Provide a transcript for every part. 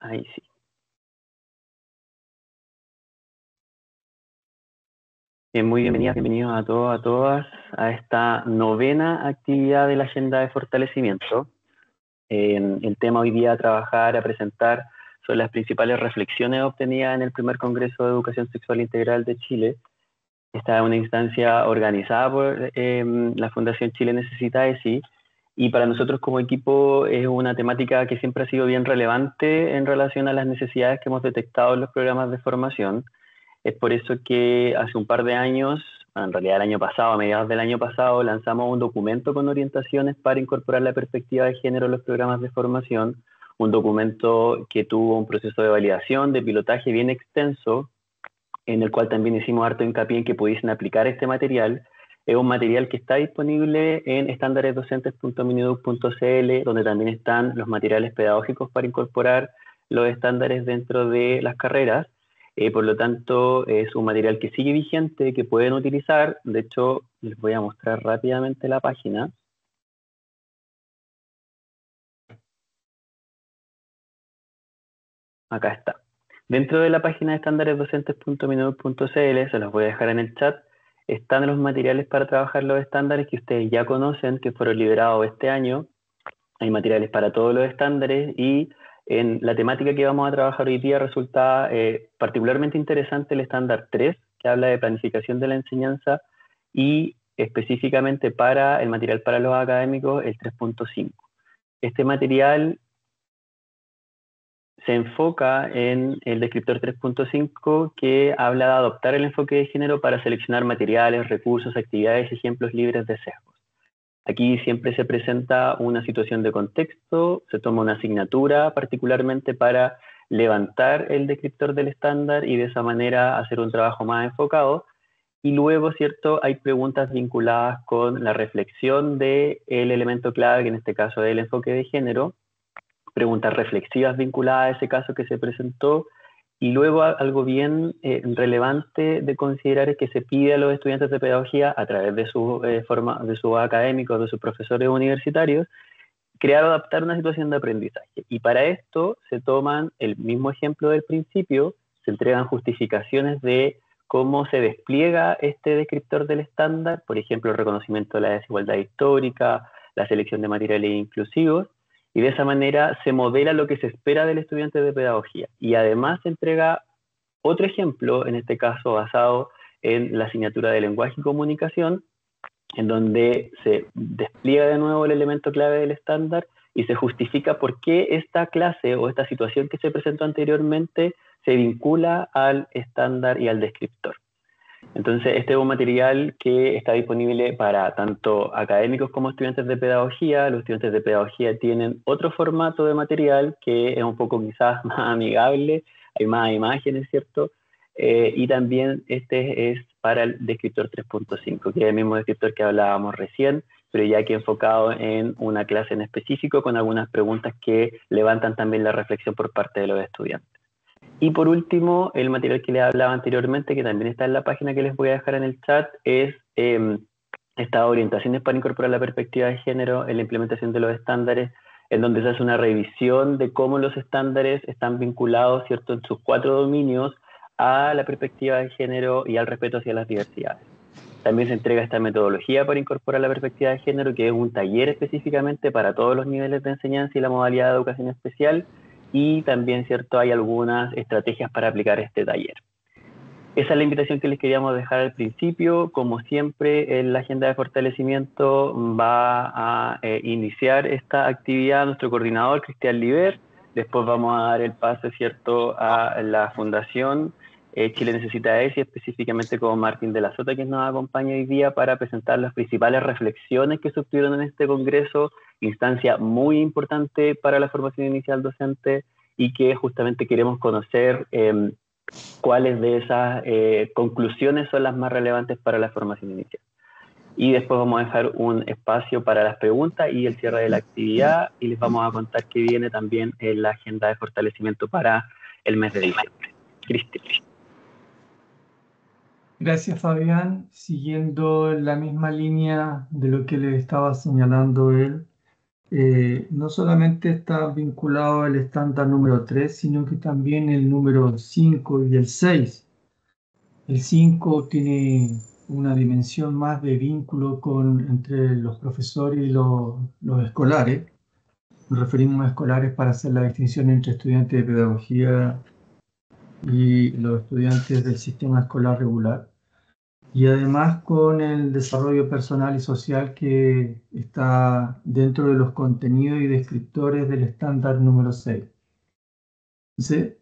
Ahí sí. Muy bienvenidas, bienvenidos a todos, a todas, a esta novena actividad de la agenda de fortalecimiento. El tema hoy día a trabajar, a presentar, son las principales reflexiones obtenidas en el primer Congreso de Educación Sexual Integral de Chile. Esta es una instancia organizada por la Fundación Chile Necesita ESI, y para nosotros como equipo es una temática que siempre ha sido bien relevante en relación a las necesidades que hemos detectado en los programas de formación. Es por eso que hace un par de años, en realidad el año pasado, a mediados del año pasado, lanzamos un documento con orientaciones para incorporar la perspectiva de género en los programas de formación, un documento que tuvo un proceso de validación, de pilotaje bien extenso, en el cual también hicimos harto hincapié en que pudiesen aplicar este material. Es un material que está disponible en estándaresdocentes.mineduc.cl, donde también están los materiales pedagógicos para incorporar los estándares dentro de las carreras. Por lo tanto, es un material que sigue vigente, que pueden utilizar. De hecho, les voy a mostrar rápidamente la página. Acá está. Dentro de la página de estándaresdocentes.mineduc.cl, se los voy a dejar en el chat, están los materiales para trabajar los estándares que ustedes ya conocen, que fueron liberados este año. Hay materiales para todos los estándares, y en la temática que vamos a trabajar hoy día resulta particularmente interesante el estándar 3, que habla de planificación de la enseñanza, y específicamente para el material para los académicos, el 3.5. Este material se enfoca en el descriptor 3.5, que habla de adoptar el enfoque de género para seleccionar materiales, recursos, actividades y ejemplos libres de sesgos. Aquí siempre se presenta una situación de contexto, se toma una asignatura particularmente para levantar el descriptor del estándar y de esa manera hacer un trabajo más enfocado. Y luego, ¿cierto?, hay preguntas vinculadas con la reflexión del elemento clave, que en este caso es el enfoque de género, preguntas reflexivas vinculadas a ese caso que se presentó, y luego algo bien relevante de considerar es que se pide a los estudiantes de pedagogía, a través de sus académicos, de sus profesores universitarios, crear o adaptar una situación de aprendizaje. Y para esto se toman el mismo ejemplo del principio, se entregan justificaciones de cómo se despliega este descriptor del estándar, por ejemplo, el reconocimiento de la desigualdad histórica, la selección de materiales inclusivos, y de esa manera se modela lo que se espera del estudiante de pedagogía. Y además se entrega otro ejemplo, en este caso basado en la asignatura de lenguaje y comunicación, en donde se despliega de nuevo el elemento clave del estándar y se justifica por qué esta clase o esta situación que se presentó anteriormente se vincula al estándar y al descriptor. Entonces, este es un material que está disponible para tanto académicos como estudiantes de pedagogía. Los estudiantes de pedagogía tienen otro formato de material que es un poco quizás más amigable, hay más imágenes, ¿cierto? Y también este es para el descriptor 3.5, que es el mismo descriptor que hablábamos recién, pero ya que enfocado en una clase en específico, con algunas preguntas que levantan también la reflexión por parte de los estudiantes. Y por último, el material que les hablaba anteriormente, que también está en la página que les voy a dejar en el chat, es estas orientaciones para incorporar la perspectiva de género en la implementación de los estándares, en donde se hace una revisión de cómo los estándares están vinculados, ¿cierto?, en sus 4 dominios a la perspectiva de género y al respeto hacia las diversidades. También se entrega esta metodología para incorporar la perspectiva de género, que es un taller específicamente para todos los niveles de enseñanza y la modalidad de educación especial, y también, ¿cierto?, hay algunas estrategias para aplicar este taller. Esa es la invitación que les queríamos dejar al principio. Como siempre, en la agenda de fortalecimiento va a iniciar esta actividad nuestro coordinador, Cristian Liber. Después vamos a dar el pase, ¿cierto?, a la Fundación Chile Necesita ESI, específicamente con Martín de la Sota, que nos acompaña hoy día para presentar las principales reflexiones que se obtuvieron en este congreso, instancia muy importante para la formación inicial docente, y que justamente queremos conocer cuáles de esas conclusiones son las más relevantes para la formación inicial. Y después vamos a dejar un espacio para las preguntas y el cierre de la actividad, y les vamos a contar qué viene también en la agenda de fortalecimiento para el mes de diciembre. Cristian. Gracias, Fabián. Siguiendo la misma línea de lo que le estaba señalando él, no solamente está vinculado al estándar número 3, sino que también el número 5 y el 6. El 5 tiene una dimensión más de vínculo entre los profesores y los escolares. Nos referimos a escolares para hacer la distinción entre estudiantes de pedagogía y los estudiantes del sistema escolar regular. Y además con el desarrollo personal y social que está dentro de los contenidos y descriptores del estándar número 6. Entonces,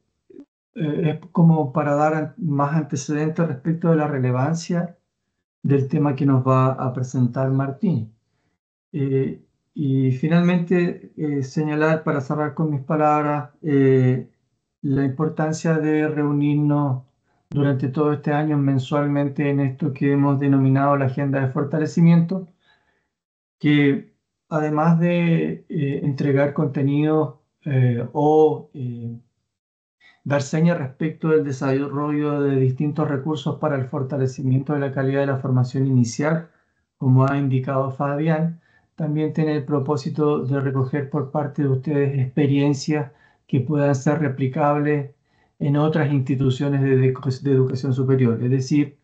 es como para dar más antecedentes respecto de la relevancia del tema que nos va a presentar Martín. Y finalmente, señalar, para cerrar con mis palabras, la importancia de reunirnos durante todo este año mensualmente en esto que hemos denominado la agenda de fortalecimiento, que además de entregar contenido o dar señas respecto del desarrollo de distintos recursos para el fortalecimiento de la calidad de la formación inicial, como ha indicado Fabián, también tiene el propósito de recoger por parte de ustedes experiencias que puedan ser replicables en otras instituciones de educación superior, es decir,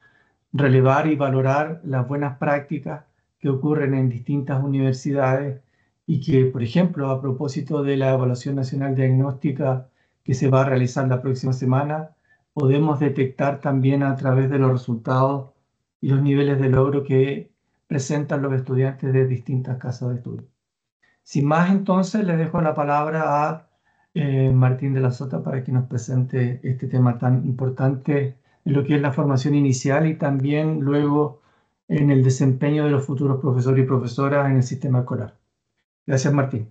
relevar y valorar las buenas prácticas que ocurren en distintas universidades y que, por ejemplo, a propósito de la Evaluación Nacional Diagnóstica que se va a realizar la próxima semana, podemos detectar también a través de los resultados y los niveles de logro que presentan los estudiantes de distintas casas de estudio. Sin más, entonces, le dejo la palabra a Martín de la Sota para que nos presente este tema tan importante en lo que es la formación inicial y también luego en el desempeño de los futuros profesores y profesoras en el sistema escolar. Gracias, Martín.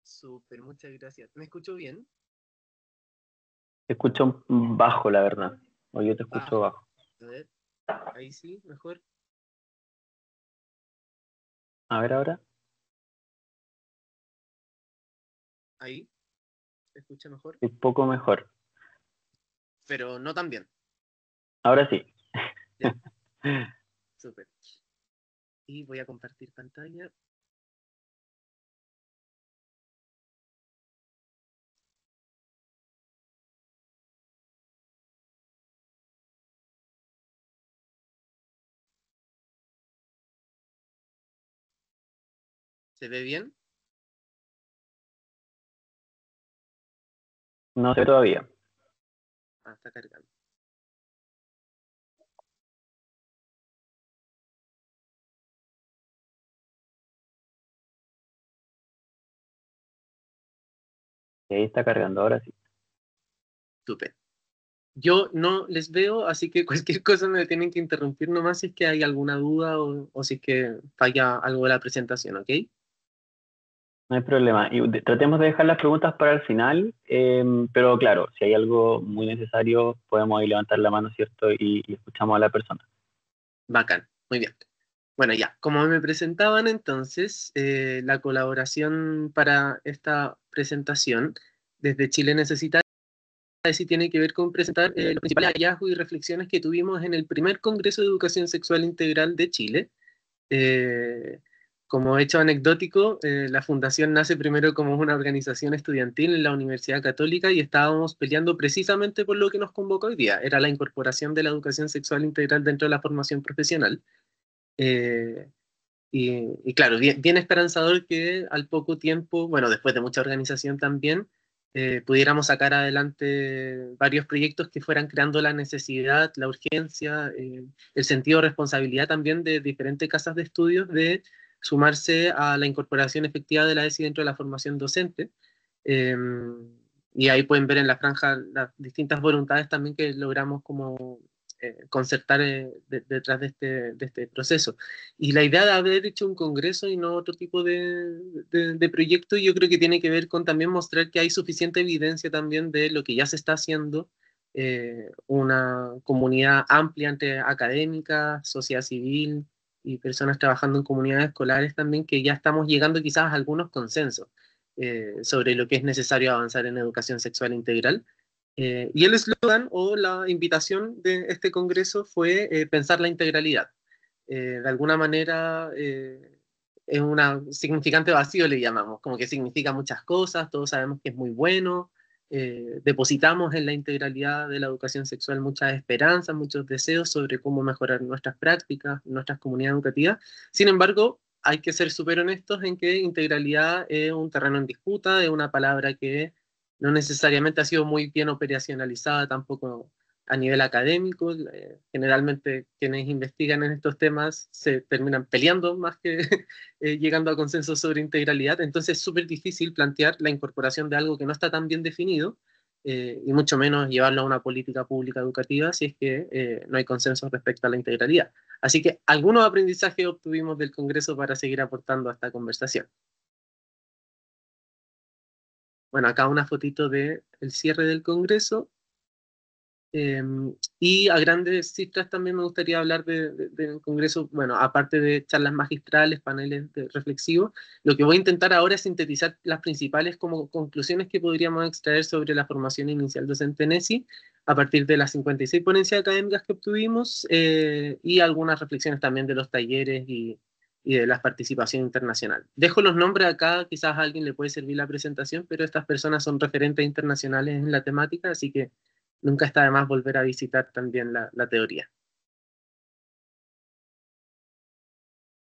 Súper, muchas gracias. ¿Me escucho bien? Te escucho bajo, la verdad. O yo te escucho bajo. A ver, ahí sí, mejor. A ver ahora. Ahí, ¿se escucha mejor? Un poco mejor. Pero no tan bien. Ahora sí. Ya. Súper. Y voy a compartir pantalla. ¿Se ve bien? No sé todavía. Ah, está cargando. Y ahí está cargando, ahora sí. Súper. Yo no les veo, así que cualquier cosa me tienen que interrumpir nomás si es que hay alguna duda o si es que falla algo de la presentación, ¿ok? No hay problema. Y tratemos de dejar las preguntas para el final, pero claro, si hay algo muy necesario, podemos ahí levantar la mano, ¿cierto? Y escuchamos a la persona. Bacán, muy bien. Bueno, ya, como me presentaban entonces, la colaboración para esta presentación desde Chile Necesita sí tiene que ver con presentar los principales hallazgos y reflexiones que tuvimos en el primer Congreso de Educación Sexual Integral de Chile. Eh, como hecho anecdótico, la fundación nace primero como una organización estudiantil en la Universidad Católica y estábamos peleando precisamente por lo que nos convocó hoy día, era la incorporación de la educación sexual integral dentro de la formación profesional. Eh, y claro, bien esperanzador que al poco tiempo, bueno, después de mucha organización también, pudiéramos sacar adelante varios proyectos que fueran creando la necesidad, la urgencia, el sentido de responsabilidad también de diferentes casas de estudios de sumarse a la incorporación efectiva de la ESI dentro de la formación docente. Eh, y ahí pueden ver en la franja las distintas voluntades también que logramos como concertar detrás de este proceso. Y la idea de haber hecho un congreso y no otro tipo de proyecto, yo creo que tiene que ver con también mostrar que hay suficiente evidencia también de lo que ya se está haciendo, una comunidad amplia entre académicas, sociedad civil y personas trabajando en comunidades escolares también, que ya estamos llegando quizás a algunos consensos sobre lo que es necesario avanzar en educación sexual integral. Y el eslogan o la invitación de este congreso fue pensar la integralidad. de alguna manera es un significante vacío, le llamamos, como que significa muchas cosas, todos sabemos que es muy bueno, depositamos en la integralidad de la educación sexual muchas esperanzas, muchos deseos sobre cómo mejorar nuestras prácticas, nuestras comunidades educativas. Sin embargo, hay que ser súper honestos en que integralidad es un terreno en disputa, es una palabra que no necesariamente ha sido muy bien operacionalizada tampoco a nivel académico. Generalmente quienes investigan en estos temas se terminan peleando más que llegando a consensos sobre integralidad. Entonces es súper difícil plantear la incorporación de algo que no está tan bien definido, y mucho menos llevarlo a una política pública educativa si es que no hay consenso respecto a la integralidad. Así que algunos aprendizajes obtuvimos del Congreso para seguir aportando a esta conversación. Bueno, acá una fotito del cierre del Congreso. Y a grandes cifras también me gustaría hablar del Congreso, bueno, aparte de charlas magistrales, paneles reflexivos, lo que voy a intentar ahora es sintetizar las principales como conclusiones que podríamos extraer sobre la formación inicial docente en ESI, a partir de las 56 ponencias académicas que obtuvimos, y algunas reflexiones también de los talleres y de la participación internacional. Dejo los nombres acá, quizás a alguien le puede servir la presentación, pero estas personas son referentes internacionales en la temática, así que nunca está de más volver a visitar también la teoría.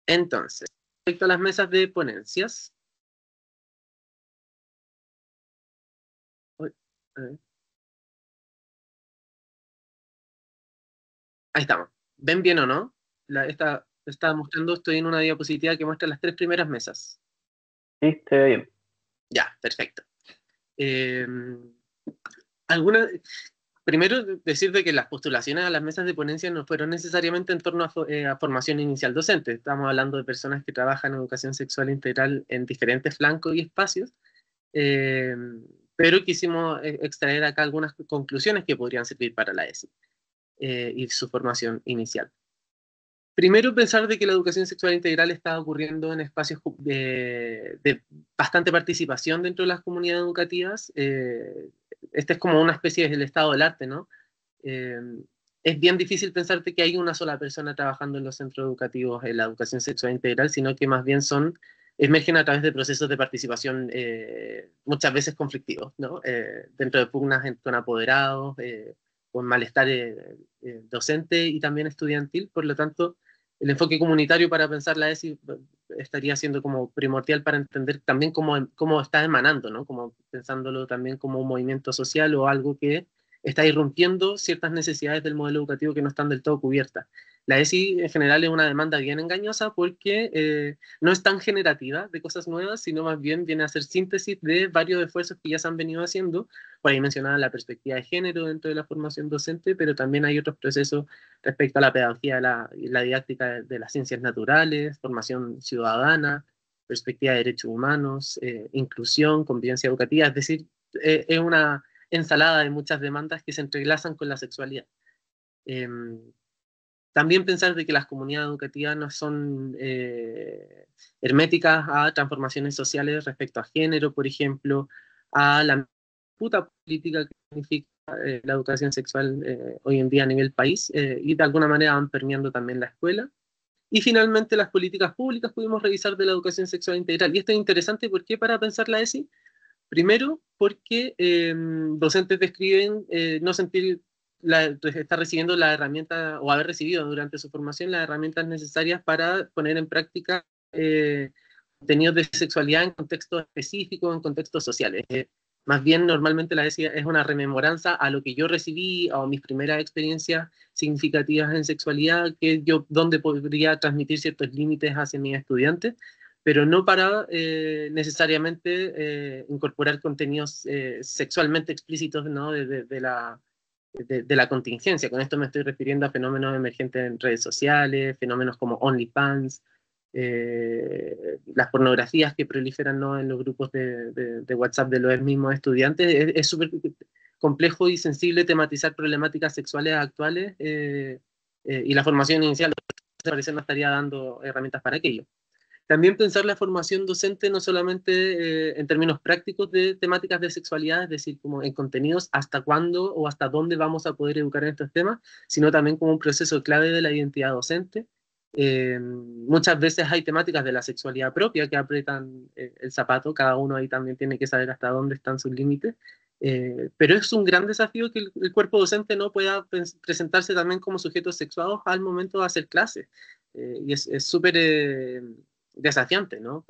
Entonces, respecto a las mesas de ponencias. Ahí estamos. ¿Ven bien o no? Estaba mostrando, estoy en una diapositiva que muestra las 3 primeras mesas. Sí, se ve bien. Ya, perfecto. Primero, decir de que las postulaciones a las mesas de ponencia no fueron necesariamente en torno a formación inicial docente. Estamos hablando de personas que trabajan en educación sexual integral en diferentes flancos y espacios, pero quisimos extraer acá algunas conclusiones que podrían servir para la ESI y su formación inicial. Primero, pensar de que la educación sexual integral está ocurriendo en espacios de bastante participación dentro de las comunidades educativas. Este es como una especie del estado del arte, ¿no? Es bien difícil pensar que hay una sola persona trabajando en los centros educativos en la educación sexual integral, sino que más bien emergen a través de procesos de participación muchas veces conflictivos, ¿no? Dentro de pugnas con apoderados, con malestar docente y también estudiantil. Por lo tanto, el enfoque comunitario para pensar la ESI estaría siendo como primordial para entender también cómo está emanando, ¿no? Como pensándolo también como un movimiento social o algo que está irrumpiendo ciertas necesidades del modelo educativo que no están del todo cubiertas. La ESI en general es una demanda bien engañosa porque no es tan generativa de cosas nuevas, sino más bien viene a hacer síntesis de varios esfuerzos que ya se han venido haciendo. Por ahí mencionaba la perspectiva de género dentro de la formación docente, pero también hay otros procesos respecto a la pedagogía y la didáctica de las ciencias naturales, formación ciudadana, perspectiva de derechos humanos, inclusión, convivencia educativa, es decir, es una ensalada de muchas demandas que se entrelazan con la sexualidad. También pensar de que las comunidades educativas no son herméticas a transformaciones sociales respecto a género, por ejemplo, a la disputa política que significa la educación sexual hoy en día a nivel país, y de alguna manera van permeando también la escuela. Y finalmente las políticas públicas pudimos revisar de la educación sexual integral. Y esto es interesante, ¿por qué? Para pensar la ESI. Primero, porque docentes describen no sentir estar recibiendo la herramienta o haber recibido durante su formación las herramientas necesarias para poner en práctica contenidos de sexualidad en contextos específicos, en contextos sociales. Más bien, normalmente la ESI es una rememoranza a lo que yo recibí o mis primeras experiencias significativas en sexualidad, donde podría transmitir ciertos límites hacia mis estudiantes, pero no para necesariamente incorporar contenidos sexualmente explícitos, ¿no? de la contingencia. Con esto me estoy refiriendo a fenómenos emergentes en redes sociales, fenómenos como OnlyFans, las pornografías que proliferan, ¿no? en los grupos de WhatsApp de los mismos estudiantes. Es súper complejo y sensible tematizar problemáticas sexuales actuales, y la formación inicial parece no estaría dando herramientas para aquello. También pensar la formación docente no solamente en términos prácticos de temáticas de sexualidad, es decir, como en contenidos, hasta cuándo o hasta dónde vamos a poder educar en estos temas, sino también como un proceso clave de la identidad docente, Muchas veces hay temáticas de la sexualidad propia que aprietan el zapato, cada uno ahí también tiene que saber hasta dónde están sus límites, pero es un gran desafío que el cuerpo docente no pueda presentarse también como sujetos sexuados al momento de hacer clases, y es súper desafiante, ¿no?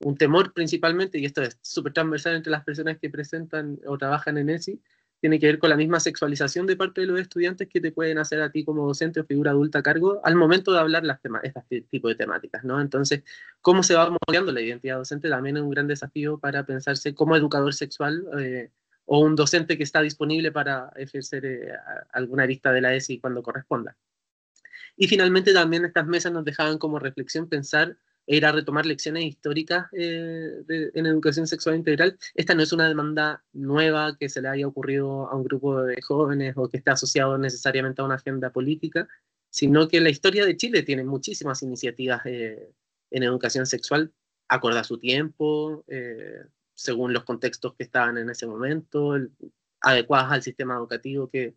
Un temor principalmente, y esto es súper transversal entre las personas que presentan o trabajan en ESI, tiene que ver con la misma sexualización de parte de los estudiantes que te pueden hacer a ti como docente o figura adulta a cargo al momento de hablar este tipo de temáticas, ¿no? Entonces, cómo se va moldeando la identidad docente también es un gran desafío para pensarse como educador sexual o un docente que está disponible para ejercer alguna arista de la ESI cuando corresponda. Y finalmente también estas mesas nos dejaban como reflexión pensar e ir a retomar lecciones históricas en educación sexual integral. Esta no es una demanda nueva que se le haya ocurrido a un grupo de jóvenes o que esté asociado necesariamente a una agenda política, sino que la historia de Chile tiene muchísimas iniciativas en educación sexual, acorde a su tiempo, según los contextos que estaban en ese momento, adecuadas al sistema educativo que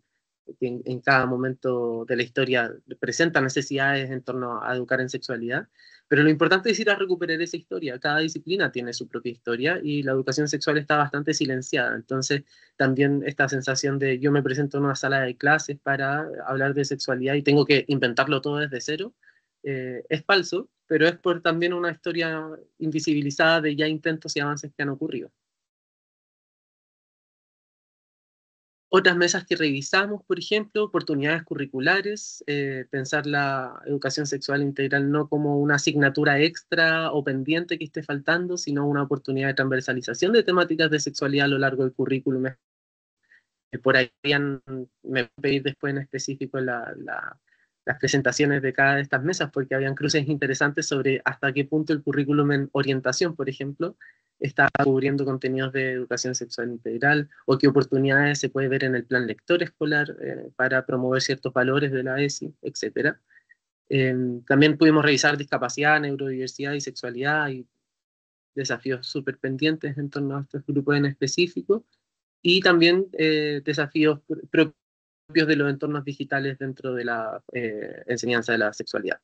en cada momento de la historia presenta necesidades en torno a educar en sexualidad, pero lo importante es ir a recuperar esa historia. Cada disciplina tiene su propia historia y la educación sexual está bastante silenciada, entonces también esta sensación de yo me presento en una sala de clases para hablar de sexualidad y tengo que inventarlo todo desde cero, es falso, pero es por también una historia invisibilizada de ya intentos y avances que han ocurrido. Otras mesas que revisamos, por ejemplo, oportunidades curriculares, pensar la educación sexual integral no como una asignatura extra o pendiente que esté faltando, sino una oportunidad de transversalización de temáticas de sexualidad a lo largo del currículum. Por ahí me voy a pedir después en específico las presentaciones de cada de estas mesas, porque habían cruces interesantes sobre hasta qué punto el currículum en orientación, por ejemplo, está cubriendo contenidos de educación sexual integral, o qué oportunidades se puede ver en el plan lector escolar para promover ciertos valores de la ESI, etc. También pudimos revisar discapacidad, neurodiversidad y sexualidad, y desafíos súper pendientes en torno a estos grupos en específico, y también desafíos propios de los entornos digitales dentro de la enseñanza de la sexualidad.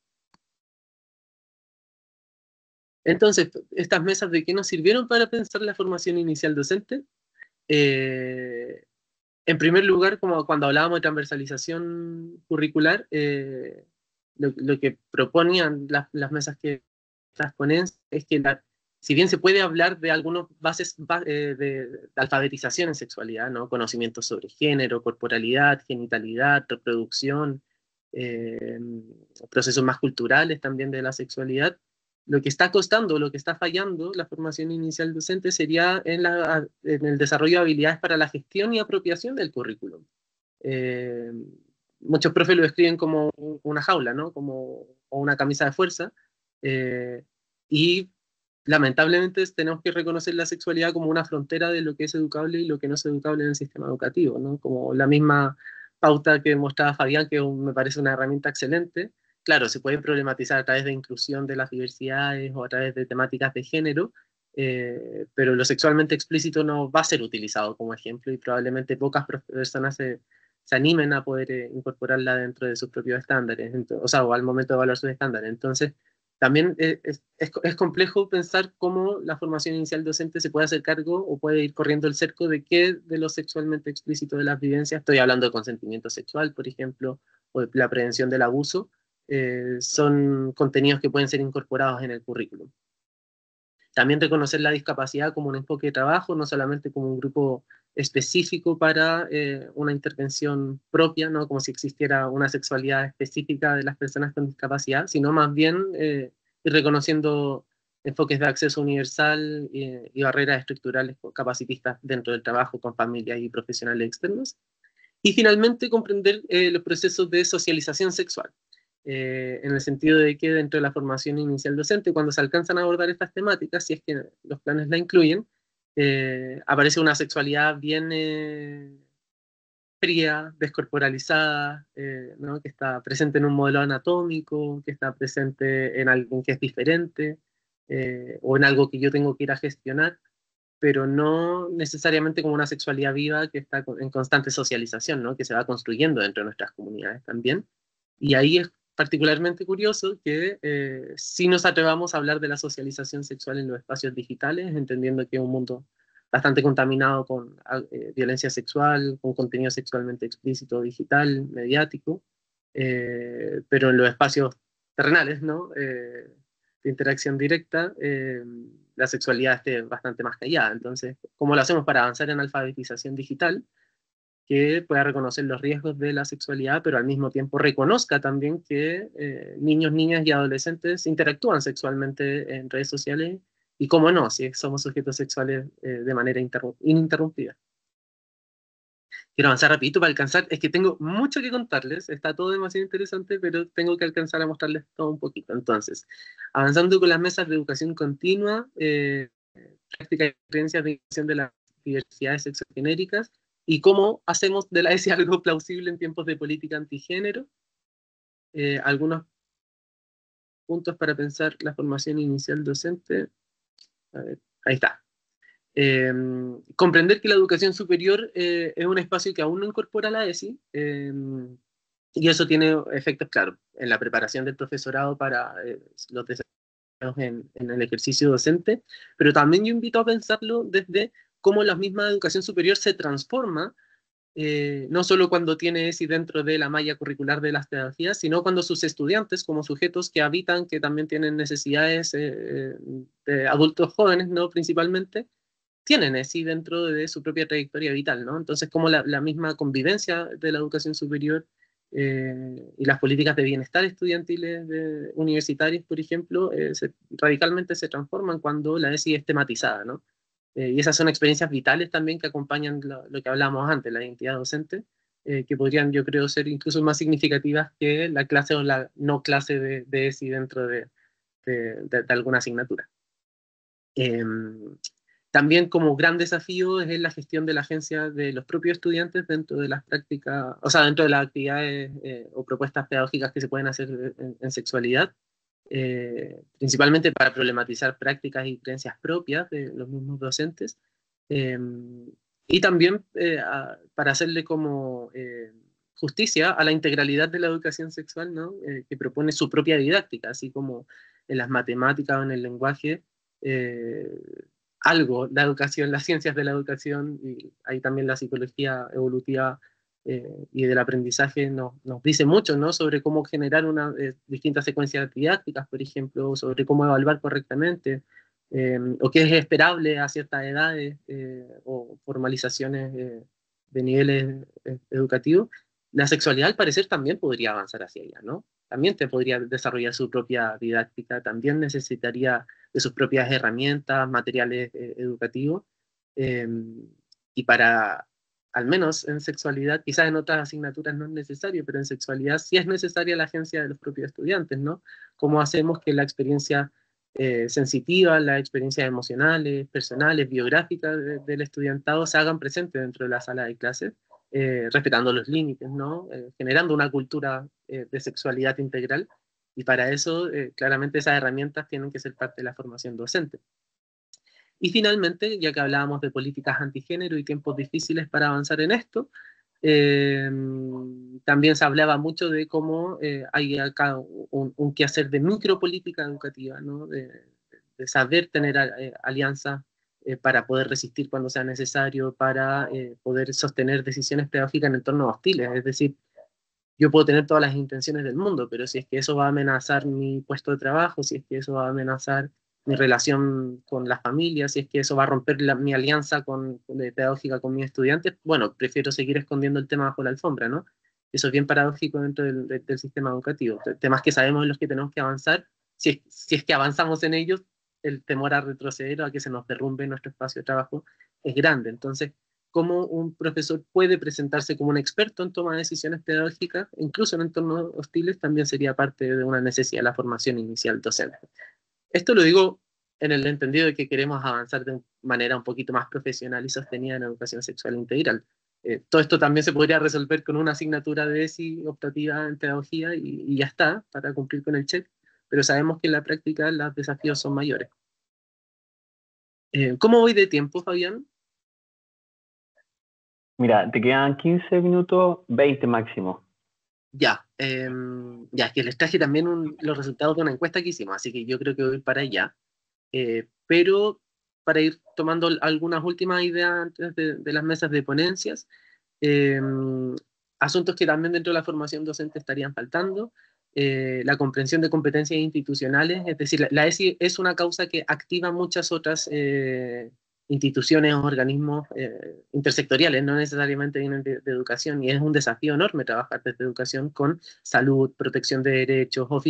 Entonces, estas mesas, ¿de qué nos sirvieron para pensar la formación inicial docente? En primer lugar, como cuando hablábamos de transversalización curricular, lo que proponían las mesas que las ponencias es que si bien se puede hablar de algunas bases de alfabetización en sexualidad, ¿no? Conocimientos sobre género, corporalidad, genitalidad, reproducción, eh, procesos más culturales también de la sexualidad, lo que está costando, lo que está fallando la formación inicial docente sería en el desarrollo de habilidades para la gestión y apropiación del currículum. Eh, Muchos profes lo describen como una jaula, ¿no? Como o una camisa de fuerza, y lamentablemente tenemos que reconocer la sexualidad como una frontera de lo que es educable y lo que no es educable en el sistema educativo, ¿no? Como la misma pauta que mostraba Fabián, que me parece una herramienta excelente. Claro, se puede problematizar a través de inclusión de las diversidades o a través de temáticas de género, pero lo sexualmente explícito no va a ser utilizado como ejemplo y probablemente pocas personas se animen a poder incorporarla dentro de sus propios estándares, o sea, o al momento de evaluar sus estándares. Entonces, también es complejo pensar cómo la formación inicial docente se puede hacer cargo o puede ir corriendo el cerco de qué de lo sexualmente explícito de las vivencias, estoy hablando de consentimiento sexual, por ejemplo, o de la prevención del abuso, son contenidos que pueden ser incorporados en el currículum. También reconocer la discapacidad como un enfoque de trabajo, no solamente como un grupo específico para una intervención propia, ¿no? Como si existiera una sexualidad específica de las personas con discapacidad, sino más bien ir reconociendo enfoques de acceso universal y barreras estructurales capacitistas dentro del trabajo con familias y profesionales externos. Y finalmente comprender los procesos de socialización sexual. En el sentido de que dentro de la formación inicial docente, cuando se alcanzan a abordar estas temáticas, si es que los planes la incluyen, aparece una sexualidad bien fría, descorporalizada, ¿no? Que está presente en un modelo anatómico, que está presente en algo que es diferente, o en algo que yo tengo que ir a gestionar, pero no necesariamente como una sexualidad viva que está en constante socialización, ¿no? Que se va construyendo dentro de nuestras comunidades también. Y ahí es particularmente curioso que sí nos atrevamos a hablar de la socialización sexual en los espacios digitales, entendiendo que es un mundo bastante contaminado con violencia sexual, con contenido sexualmente explícito digital, mediático, pero en los espacios terrenales, ¿no? De interacción directa, la sexualidad esté bastante más callada. Entonces, ¿cómo lo hacemos para avanzar en alfabetización digital? Que pueda reconocer los riesgos de la sexualidad, pero al mismo tiempo reconozca también que niños, niñas y adolescentes interactúan sexualmente en redes sociales, y cómo no, si somos sujetos sexuales de manera ininterrumpida. Quiero avanzar rapidito para alcanzar, es que tengo mucho que contarles, está todo demasiado interesante, pero tengo que alcanzar a mostrarles todo un poquito. Entonces, avanzando con las mesas de educación continua, práctica y experiencias de inclusión de las diversidades sexogenéricas, y cómo hacemos de la ESI algo plausible en tiempos de política antigénero. Algunos puntos para pensar la formación inicial docente. A ver, ahí está. Comprender que la educación superior es un espacio que aún no incorpora la ESI, y eso tiene efectos claros en la preparación del profesorado para los desafíos en el ejercicio docente, pero también yo invito a pensarlo desde cómo la misma educación superior se transforma, no solo cuando tiene ESI dentro de la malla curricular de las pedagogías, sino cuando sus estudiantes, como sujetos que habitan, que también tienen necesidades de adultos jóvenes, ¿no? Principalmente, tienen ESI dentro de su propia trayectoria vital, ¿no? Entonces, como la misma convivencia de la educación superior y las políticas de bienestar estudiantiles universitarias, por ejemplo, radicalmente se transforman cuando la ESI es tematizada, ¿no? Y esas son experiencias vitales también que acompañan lo que hablábamos antes, la identidad docente, que podrían, yo creo, ser incluso más significativas que la clase o la no clase de ESI dentro de alguna asignatura. También como gran desafío es la gestión de la agencia de los propios estudiantes dentro de las prácticas, o sea, dentro de las actividades o propuestas pedagógicas que se pueden hacer en sexualidad, principalmente para problematizar prácticas y creencias propias de los mismos docentes, eh, y también para hacerle como justicia a la integralidad de la educación sexual, ¿no? Que propone su propia didáctica, así como en las matemáticas o en el lenguaje. Eh, Algo, la educación, las ciencias de la educación, y ahí también la psicología evolutiva y del aprendizaje nos dice mucho, ¿no? Sobre cómo generar distintas secuencias didácticas, por ejemplo, sobre cómo evaluar correctamente, o qué es esperable a ciertas edades, o formalizaciones de niveles educativos. La sexualidad, al parecer, también podría avanzar hacia allá, ¿no? También te podría desarrollar su propia didáctica, también necesitaría de sus propias herramientas, materiales educativos, eh, y para, al menos en sexualidad, quizás en otras asignaturas no es necesario, pero en sexualidad sí es necesaria la agencia de los propios estudiantes, ¿no? ¿Cómo hacemos que la experiencia sensitiva, las experiencias emocionales, personales, biográficas del estudiantado se hagan presentes dentro de la sala de clases, respetando los límites, ¿no? Generando una cultura de sexualidad integral, y para eso claramente esas herramientas tienen que ser parte de la formación docente. Y finalmente, ya que hablábamos de políticas antigénero y tiempos difíciles para avanzar en esto, también se hablaba mucho de cómo hay acá un quehacer de micropolítica educativa, ¿no? De saber tener alianzas para poder resistir cuando sea necesario, para poder sostener decisiones pedagógicas en entornos hostiles. Es decir, yo puedo tener todas las intenciones del mundo, pero si es que eso va a amenazar mi puesto de trabajo, si es que eso va a amenazar mi relación con la familia, si es que eso va a romper mi alianza pedagógica con mis estudiantes, bueno, prefiero seguir escondiendo el tema bajo la alfombra, ¿no? Eso es bien paradójico dentro del sistema educativo. Temas que sabemos en los que tenemos que avanzar, si es que avanzamos en ellos, el temor a retroceder o a que se nos derrumbe nuestro espacio de trabajo es grande. Entonces, cómo un profesor puede presentarse como un experto en toma de decisiones pedagógicas, incluso en entornos hostiles, también sería parte de una necesidad de la formación inicial docente. Esto lo digo en el entendido de que queremos avanzar de manera un poquito más profesional y sostenida en educación sexual integral. Todo esto también se podría resolver con una asignatura de ESI optativa en pedagogía y ya está, para cumplir con el check, pero sabemos que en la práctica los desafíos son mayores. ¿Cómo voy de tiempo, Fabián? Mira, te quedan 15 minutos, 20 máximo. Ya, es que les traje también los resultados de una encuesta que hicimos, así que yo creo que voy para allá. Pero para ir tomando algunas últimas ideas antes de las mesas de ponencias, eh, asuntos que también dentro de la formación docente estarían faltando, la comprensión de competencias institucionales, es decir, la ESI es una causa que activa muchas otras instituciones o organismos intersectoriales, no necesariamente vienen de educación, y es un desafío enorme trabajar desde educación con salud, protección de derechos, las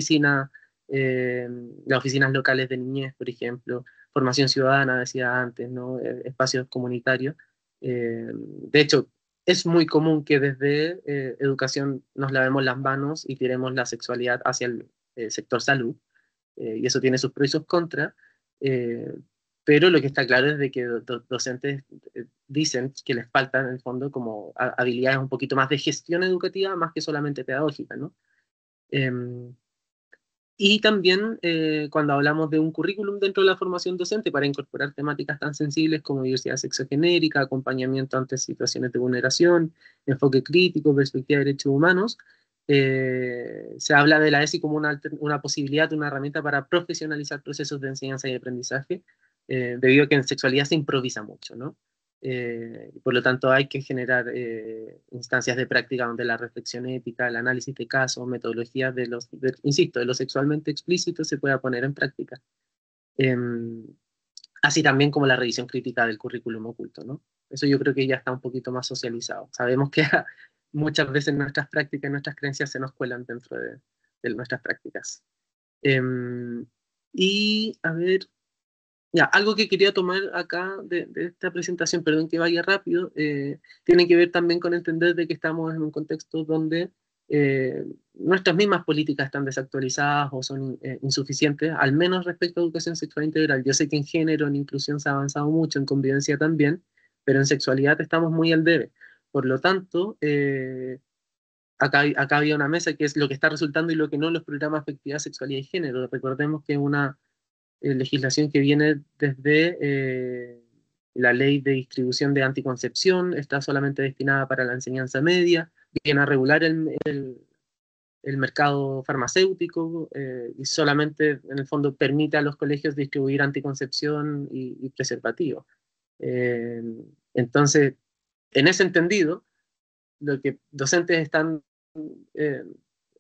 oficinas locales de niñez, por ejemplo, formación ciudadana, decía antes, ¿no? Espacios comunitarios. De hecho, es muy común que desde educación nos lavemos las manos y tiremos la sexualidad hacia el sector salud, y eso tiene sus pros y sus contras, eh, pero lo que está claro es de que docentes dicen que les faltan en el fondo como habilidades un poquito más de gestión educativa más que solamente pedagógica, ¿no? Y también cuando hablamos de un currículum dentro de la formación docente para incorporar temáticas tan sensibles como diversidad sexogenérica, acompañamiento ante situaciones de vulneración, enfoque crítico, perspectiva de derechos humanos, se habla de la ESI como una posibilidad, una herramienta para profesionalizar procesos de enseñanza y aprendizaje, debido a que en sexualidad se improvisa mucho, ¿no? Por lo tanto, hay que generar instancias de práctica donde la reflexión ética, el análisis de casos, metodologías insisto, de lo sexualmente explícito se pueda poner en práctica. Así también como la revisión crítica del currículum oculto, ¿no? Eso yo creo que ya está un poquito más socializado. Sabemos que muchas veces nuestras prácticas, nuestras creencias se nos cuelan dentro de nuestras prácticas. Y, a ver, ya, algo que quería tomar acá de esta presentación, perdón que vaya rápido, tiene que ver también con entender de que estamos en un contexto donde nuestras mismas políticas están desactualizadas o son insuficientes, al menos respecto a educación sexual integral. Yo sé que en género, en inclusión se ha avanzado mucho, en convivencia también, pero en sexualidad estamos muy al debe. Por lo tanto, acá había una mesa que es lo que está resultando y lo que no los programas de afectividad, sexualidad y género. Recordemos que una legislación que viene desde la ley de distribución de anticoncepción, está solamente destinada para la enseñanza media, viene a regular el mercado farmacéutico y solamente en el fondo permite a los colegios distribuir anticoncepción y preservativos. Eh, entonces, en ese entendido, lo que docentes están eh,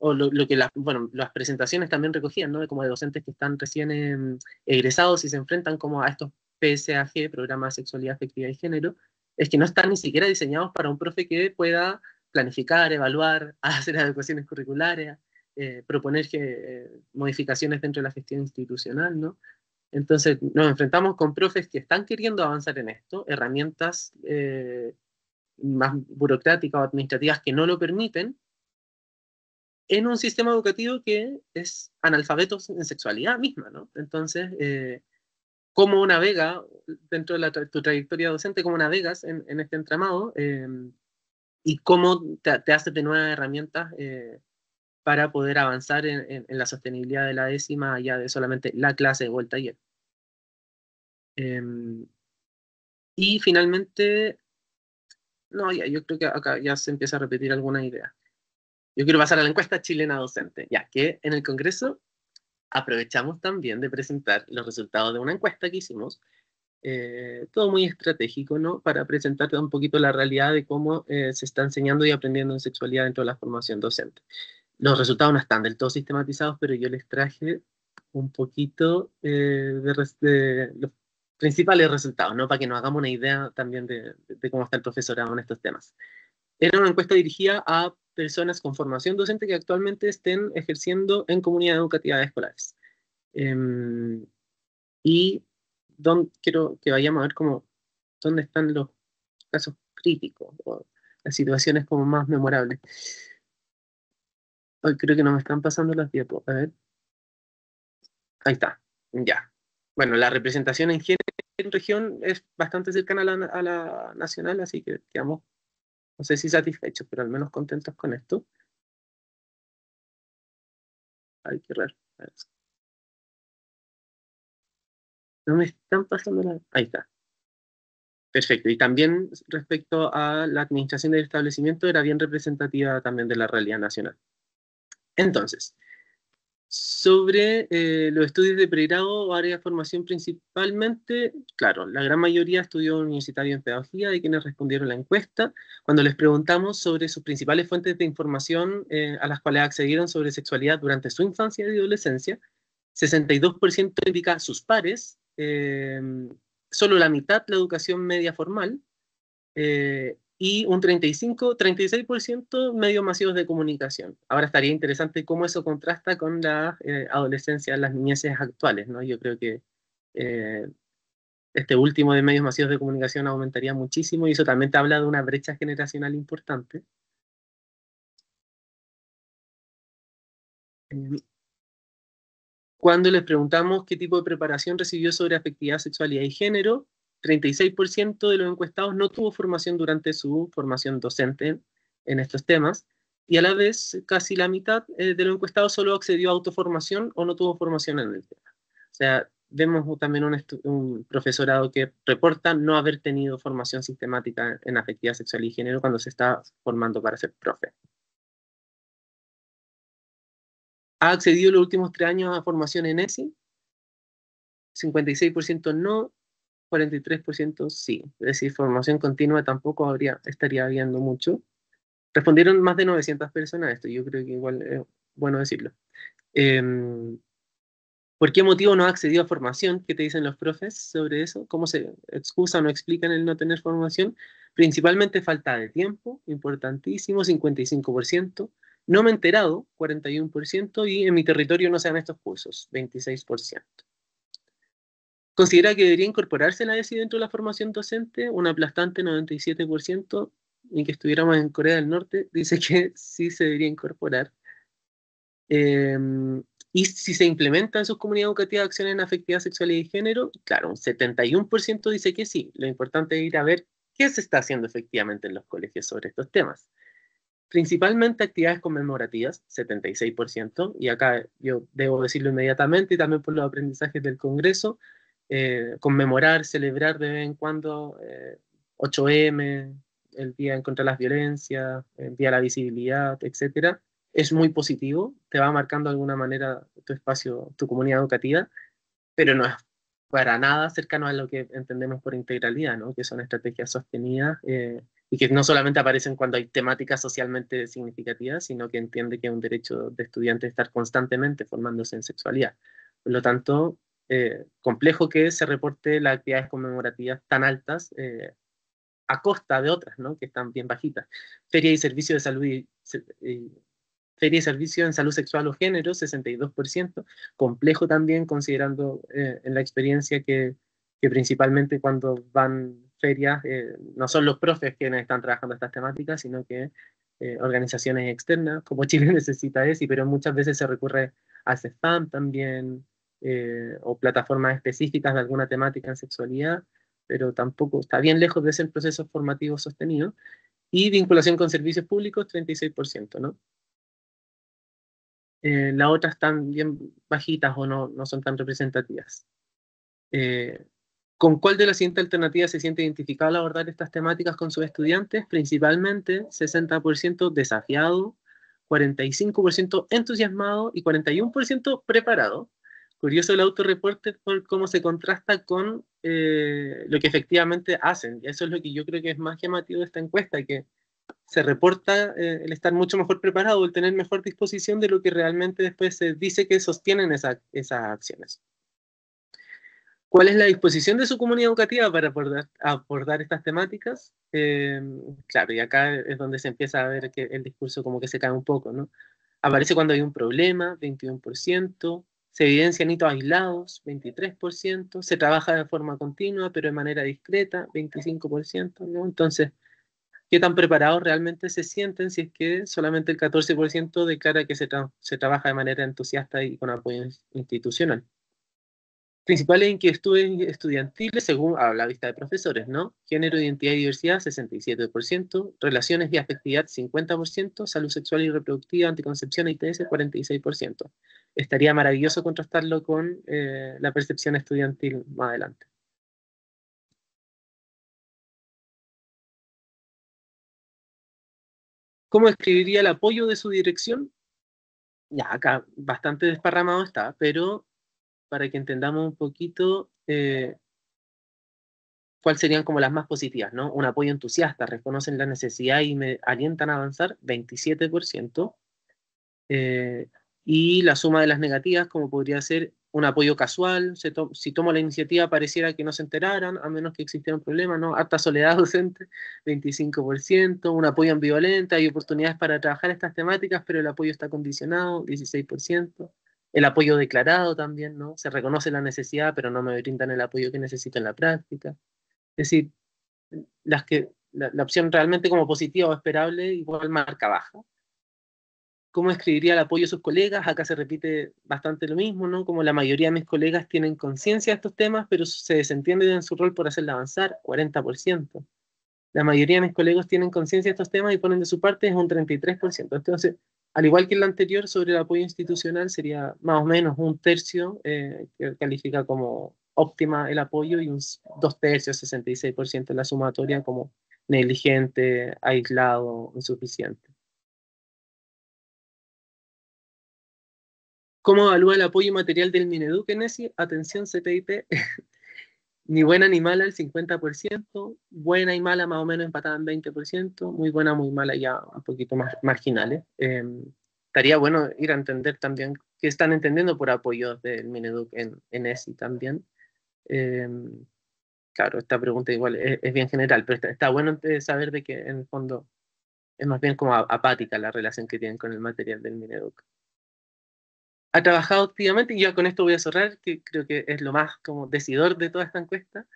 o lo que bueno, las presentaciones también recogían, ¿no? Como de docentes que están recién egresados y se enfrentan como a estos PSAG, Programas de Sexualidad, Afectividad y Género, es que no están ni siquiera diseñados para un profe que pueda planificar, evaluar, hacer adecuaciones curriculares, proponer modificaciones dentro de la gestión institucional, ¿no? Entonces nos enfrentamos con profes que están queriendo avanzar en esto, herramientas más burocráticas o administrativas que no lo permiten, en un sistema educativo que es analfabeto en sexualidad misma, ¿no? Entonces, ¿cómo navega dentro de tu trayectoria docente, cómo navegas en este entramado y cómo te haces de nuevas herramientas para poder avanzar en la sostenibilidad de la décima allá de solamente la clase o el taller? Y finalmente, no, yo creo que acá ya se empieza a repetir alguna idea. Yo quiero pasar a la encuesta chilena docente, ya que en el Congreso aprovechamos también de presentar los resultados de una encuesta que hicimos, todo muy estratégico, ¿no? Para presentar un poquito la realidad de cómo se está enseñando y aprendiendo en sexualidad dentro de la formación docente. Los resultados no están del todo sistematizados, pero yo les traje un poquito de los principales resultados, ¿no? Para que nos hagamos una idea también de cómo está el profesorado en estos temas. Era una encuesta dirigida a personas con formación docente que actualmente estén ejerciendo en comunidades educativas escolares. Y quiero que vayamos a ver dónde están los casos críticos o las situaciones como más memorables. Hoy creo que no me están pasando las diapos. A ver. Ahí está. Ya. Bueno, la representación en género en región es bastante cercana a la nacional, así que quedamos, no sé si satisfechos, pero al menos contentos con esto. Ay, qué raro. A ver. No me están pasando la... Ahí está. Perfecto. Y también respecto a la administración del establecimiento era bien representativa también de la realidad nacional. Entonces, sobre los estudios de pregrado o área de formación principalmente, claro, la gran mayoría estudió universitario en pedagogía de quienes respondieron la encuesta. Cuando les preguntamos sobre sus principales fuentes de información a las cuales accedieron sobre sexualidad durante su infancia y adolescencia, 62% indica sus pares, solo la mitad la educación media formal, y un 36% medios masivos de comunicación. Ahora estaría interesante cómo eso contrasta con la adolescencia, las niñeces actuales, ¿no? Yo creo que este último de medios masivos de comunicación aumentaría muchísimo y eso también te habla de una brecha generacional importante. Cuando les preguntamos qué tipo de preparación recibió sobre afectividad, sexualidad y género, 36% de los encuestados no tuvo formación durante su formación docente en estos temas, y a la vez casi la mitad de los encuestados solo accedió a autoformación o no tuvo formación en el tema. O sea, vemos también un profesorado que reporta no haber tenido formación sistemática en afectividad, sexualidad y género cuando se está formando para ser profe. ¿Ha accedido en los últimos 3 años a formación en ESI? 56% no, 43% sí. Es decir, formación continua tampoco estaría habiendo mucho. Respondieron más de 900 personas a esto, yo creo que igual es bueno decirlo. ¿Por qué motivo no ha accedido a formación? ¿Qué te dicen los profes sobre eso? ¿Cómo se excusan o explican el no tener formación? Principalmente falta de tiempo, importantísimo, 55%. No me he enterado, 41%, y en mi territorio no se dan estos cursos, 26%. Considera que debería incorporarse la ESI dentro de la formación docente, un aplastante 97%, y que estuviéramos en Corea del Norte, dice que sí se debería incorporar. Y si se implementa en sus comunidades educativas acciones en afectividad, sexualidad y género, claro, un 71% dice que sí. Lo importante es ir a ver qué se está haciendo efectivamente en los colegios sobre estos temas. Principalmente actividades conmemorativas, 76%, y acá yo debo decirlo inmediatamente y también por los aprendizajes del Congreso, conmemorar, celebrar de vez en cuando 8M, el Día en contra de las Violencias, el Día de la Visibilidad, etcétera, es muy positivo, te va marcando de alguna manera tu espacio, tu comunidad educativa, pero no es para nada cercano a lo que entendemos por integralidad, ¿no? Que son estrategias sostenidas y que no solamente aparecen cuando hay temáticas socialmente significativas, sino que entiende que es un derecho de estudiante estar constantemente formándose en sexualidad. Por lo tanto, complejo que se reporte las actividades conmemorativas tan altas a costa de otras, ¿no? Que están bien bajitas. Feria y servicios de salud Feria y servicios en salud sexual o género, 62%. Complejo también, considerando en la experiencia que principalmente cuando van ferias, no son los profes quienes están trabajando estas temáticas, sino que organizaciones externas, como Chile necesita ESI, pero muchas veces se recurre a CEFAM también, o plataformas específicas de alguna temática en sexualidad, pero tampoco está bien lejos de ser procesos formativos sostenidos. Y vinculación con servicios públicos, 36%, ¿no? Las otras están bien bajitas o no son tan representativas. ¿Con cuál de las siguientes alternativas se siente identificado al abordar estas temáticas con sus estudiantes? Principalmente 60% desafiado, 45% entusiasmado y 41% preparado. Curioso el autorreporte por cómo se contrasta con lo que efectivamente hacen. Y eso es lo que yo creo que es más llamativo de esta encuesta, que se reporta el estar mucho mejor preparado, el tener mejor disposición de lo que realmente después se dice que sostienen esas acciones. ¿Cuál es la disposición de su comunidad educativa para abordar estas temáticas? Claro, y acá es donde se empieza a ver que el discurso como que se cae un poco, ¿no? Aparece cuando hay un problema, 21%, se evidencian hitos aislados, 23%, se trabaja de forma continua pero de manera discreta, 25%, ¿no? Entonces, ¿qué tan preparados realmente se sienten si es que solamente el 14% declara que se trabaja de manera entusiasta y con apoyo institucional? Principales inquietudes estudiantiles según a la vista de profesores, ¿no? Género, identidad y diversidad, 67%, relaciones y afectividad, 50%, salud sexual y reproductiva, anticoncepción e ITS, 46%. Estaría maravilloso contrastarlo con la percepción estudiantil más adelante. ¿Cómo describiría el apoyo de su dirección? Ya, acá bastante desparramado está, pero para que entendamos un poquito cuáles serían como las más positivas, ¿no? Un apoyo entusiasta, reconocen la necesidad y me alientan a avanzar, 27%. Eh, y la suma de las negativas, como podría ser un apoyo casual, si tomo la iniciativa pareciera que no se enteraran, a menos que existiera un problema, ¿no? Harta soledad docente, 25%, un apoyo ambivalente, hay oportunidades para trabajar estas temáticas, pero el apoyo está condicionado, 16%. El apoyo declarado también, ¿no? Se reconoce la necesidad, pero no me brindan el apoyo que necesito en la práctica. Es decir, la opción realmente como positiva o esperable, igual marca baja. ¿Cómo escribiría el apoyo a sus colegas? Acá se repite bastante lo mismo, ¿no? Como la mayoría de mis colegas tienen conciencia de estos temas, pero se desentienden en su rol por hacerla avanzar, 40%. La mayoría de mis colegas tienen conciencia de estos temas y ponen de su parte, es un 33%. Entonces, al igual que el anterior, sobre el apoyo institucional, sería más o menos un tercio que califica como óptima el apoyo y un 2 tercios, 66% en la sumatoria como negligente, aislado, insuficiente. ¿Cómo evalúa el apoyo material del Mineduc en ESI? Atención, CPIP, ni buena ni mala el 50%, buena y mala más o menos empatada en 20%, muy buena, muy mala ya un poquito más marginales. Estaría bueno ir a entender también qué están entendiendo por apoyo del Mineduc en ESI también. Eh, claro, esta pregunta igual es bien general, pero está bueno saber de que en el fondo es más bien como apática la relación que tienen con el material del Mineduc. Ha trabajado activamente, y ya con esto voy a cerrar, que creo que es lo más como decidor de toda esta encuesta.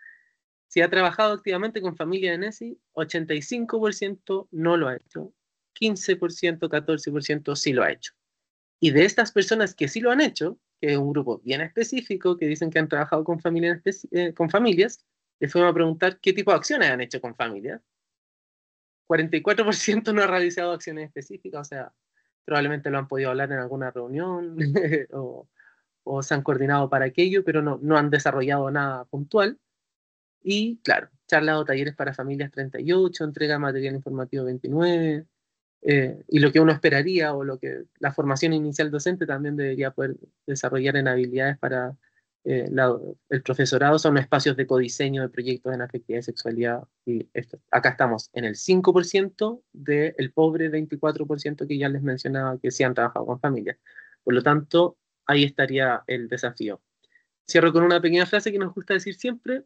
Si ha trabajado activamente con familia de NESI, 85% no lo ha hecho, 15%, 14% sí lo ha hecho. Y de estas personas que sí lo han hecho, que es un grupo bien específico, que dicen que han trabajado con familias, les fuimos a preguntar qué tipo de acciones han hecho con familias. 44% no ha realizado acciones específicas, o sea, probablemente lo han podido hablar en alguna reunión o se han coordinado para aquello, pero no han desarrollado nada puntual. Y claro, charlas o talleres para familias 38, entrega de material informativo 29, y lo que uno esperaría o lo que la formación inicial docente también debería poder desarrollar en habilidades para el profesorado son espacios de codiseño de proyectos en afectividad y sexualidad. Y acá estamos en el 5% del pobre 24% que ya les mencionaba que sí han trabajado con familias. Por lo tanto, ahí estaría el desafío. Cierro con una pequeña frase que nos gusta decir siempre,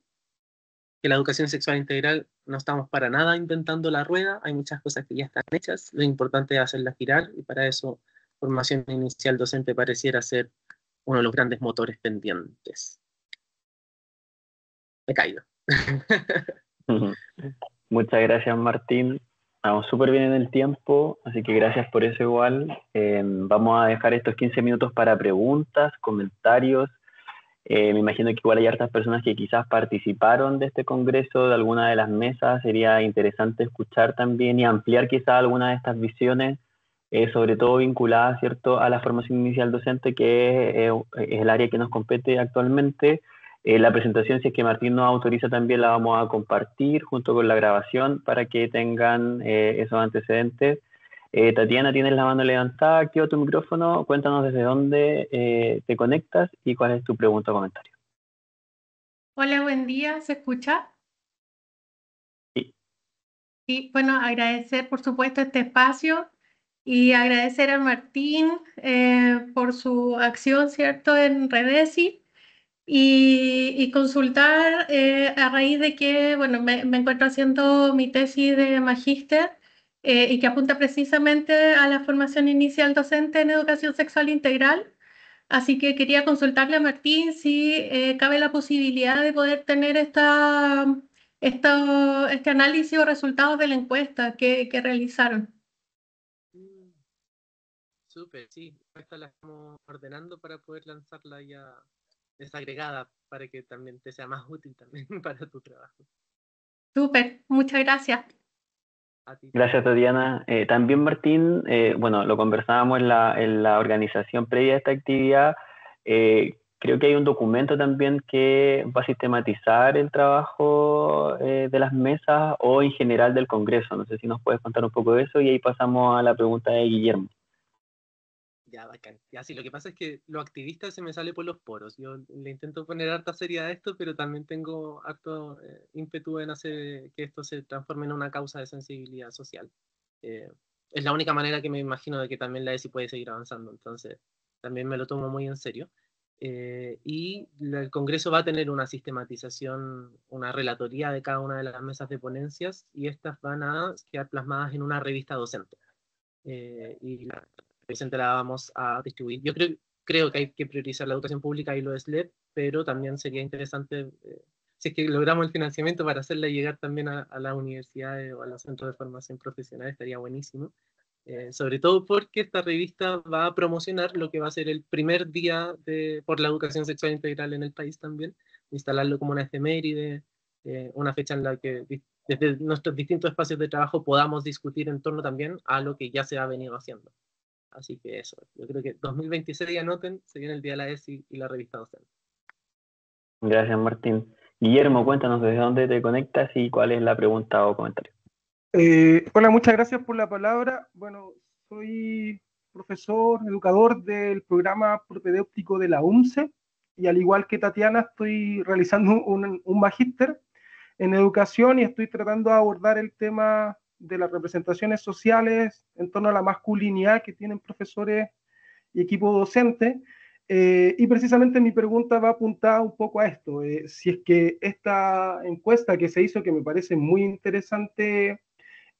que la educación sexual integral no estamos para nada inventando la rueda, hay muchas cosas que ya están hechas, lo importante es hacerlas girar y para eso formación inicial docente pareciera ser uno de los grandes motores pendientes. Me he caído. Muchas gracias, Martín. Estamos súper bien en el tiempo, así que gracias por eso igual. Vamos a dejar estos 15 minutos para preguntas, comentarios. Me imagino que igual hay hartas personas que quizás participaron de este congreso, de alguna de las mesas. Sería interesante escuchar también y ampliar quizás alguna de estas visiones, sobre todo vinculadas, ¿cierto?, a la formación inicial docente, que es el área que nos compete actualmente. La presentación, si es que Martín nos autoriza, también la vamos a compartir junto con la grabación para que tengan esos antecedentes. Tatiana, tienes la mano levantada, activa tu micrófono, cuéntanos desde dónde te conectas y cuál es tu pregunta o comentario. Hola, buen día, ¿se escucha? Sí. Y bueno, agradecer por supuesto este espacio y agradecer a Martín por su acción, ¿cierto?, en Redesi y consultar a raíz de que, bueno, me encuentro haciendo mi tesis de magíster y que apunta precisamente a la formación inicial docente en educación sexual integral. Así que quería consultarle a Martín si cabe la posibilidad de poder tener este análisis o resultados de la encuesta que realizaron. Súper, sí. Esta la estamos ordenando para poder lanzarla ya desagregada para que también te sea más útil también para tu trabajo. Súper, muchas gracias. A ti. Gracias, Tatiana. También, Martín, bueno, lo conversábamos en la organización previa a esta actividad. Creo que hay un documento también que va a sistematizar el trabajo de las mesas o en general del Congreso. No sé si nos puedes contar un poco de eso y ahí pasamos a la pregunta de Guillermo. Ya, bacán. Ya, sí, lo que pasa es que lo activista se me sale por los poros. Yo le intento poner harta seriedad a esto, pero también tengo harto ímpetu en hacer que esto se transforme en una causa de sensibilidad social. Eh, es la única manera que me imagino de que también la ESI puede seguir avanzando. Entonces, también me lo tomo muy en serio. El Congreso va a tener una sistematización, una relatoría de cada una de las mesas de ponencias, y estas van a quedar plasmadas en una revista docente. Y la revista la vamos a distribuir. Yo creo que hay que priorizar la educación pública y lo SLED, pero también sería interesante, si es que logramos el financiamiento para hacerla llegar también a las universidades o a los centros de formación profesional, estaría buenísimo. Sobre todo porque esta revista va a promocionar lo que va a ser el primer día por la educación sexual integral en el país también, instalarlo como una efeméride, una fecha en la que desde nuestros distintos espacios de trabajo podamos discutir en torno también a lo que ya se ha venido haciendo. Así que eso, yo creo que 2026, anoten, se viene el Día de la ESI y la revista docente. Gracias, Martín. Guillermo, cuéntanos desde dónde te conectas y cuál es la pregunta o comentario. Hola, muchas gracias por la palabra. Bueno, soy profesor, educador del programa propedéutico de la UMCE, y al igual que Tatiana estoy realizando un magíster en educación y estoy tratando de abordar el tema de las representaciones sociales en torno a la masculinidad que tienen profesores y equipo docente. Y precisamente mi pregunta va apuntada un poco a esto. Si es que esta encuesta que se hizo, que me parece muy interesante,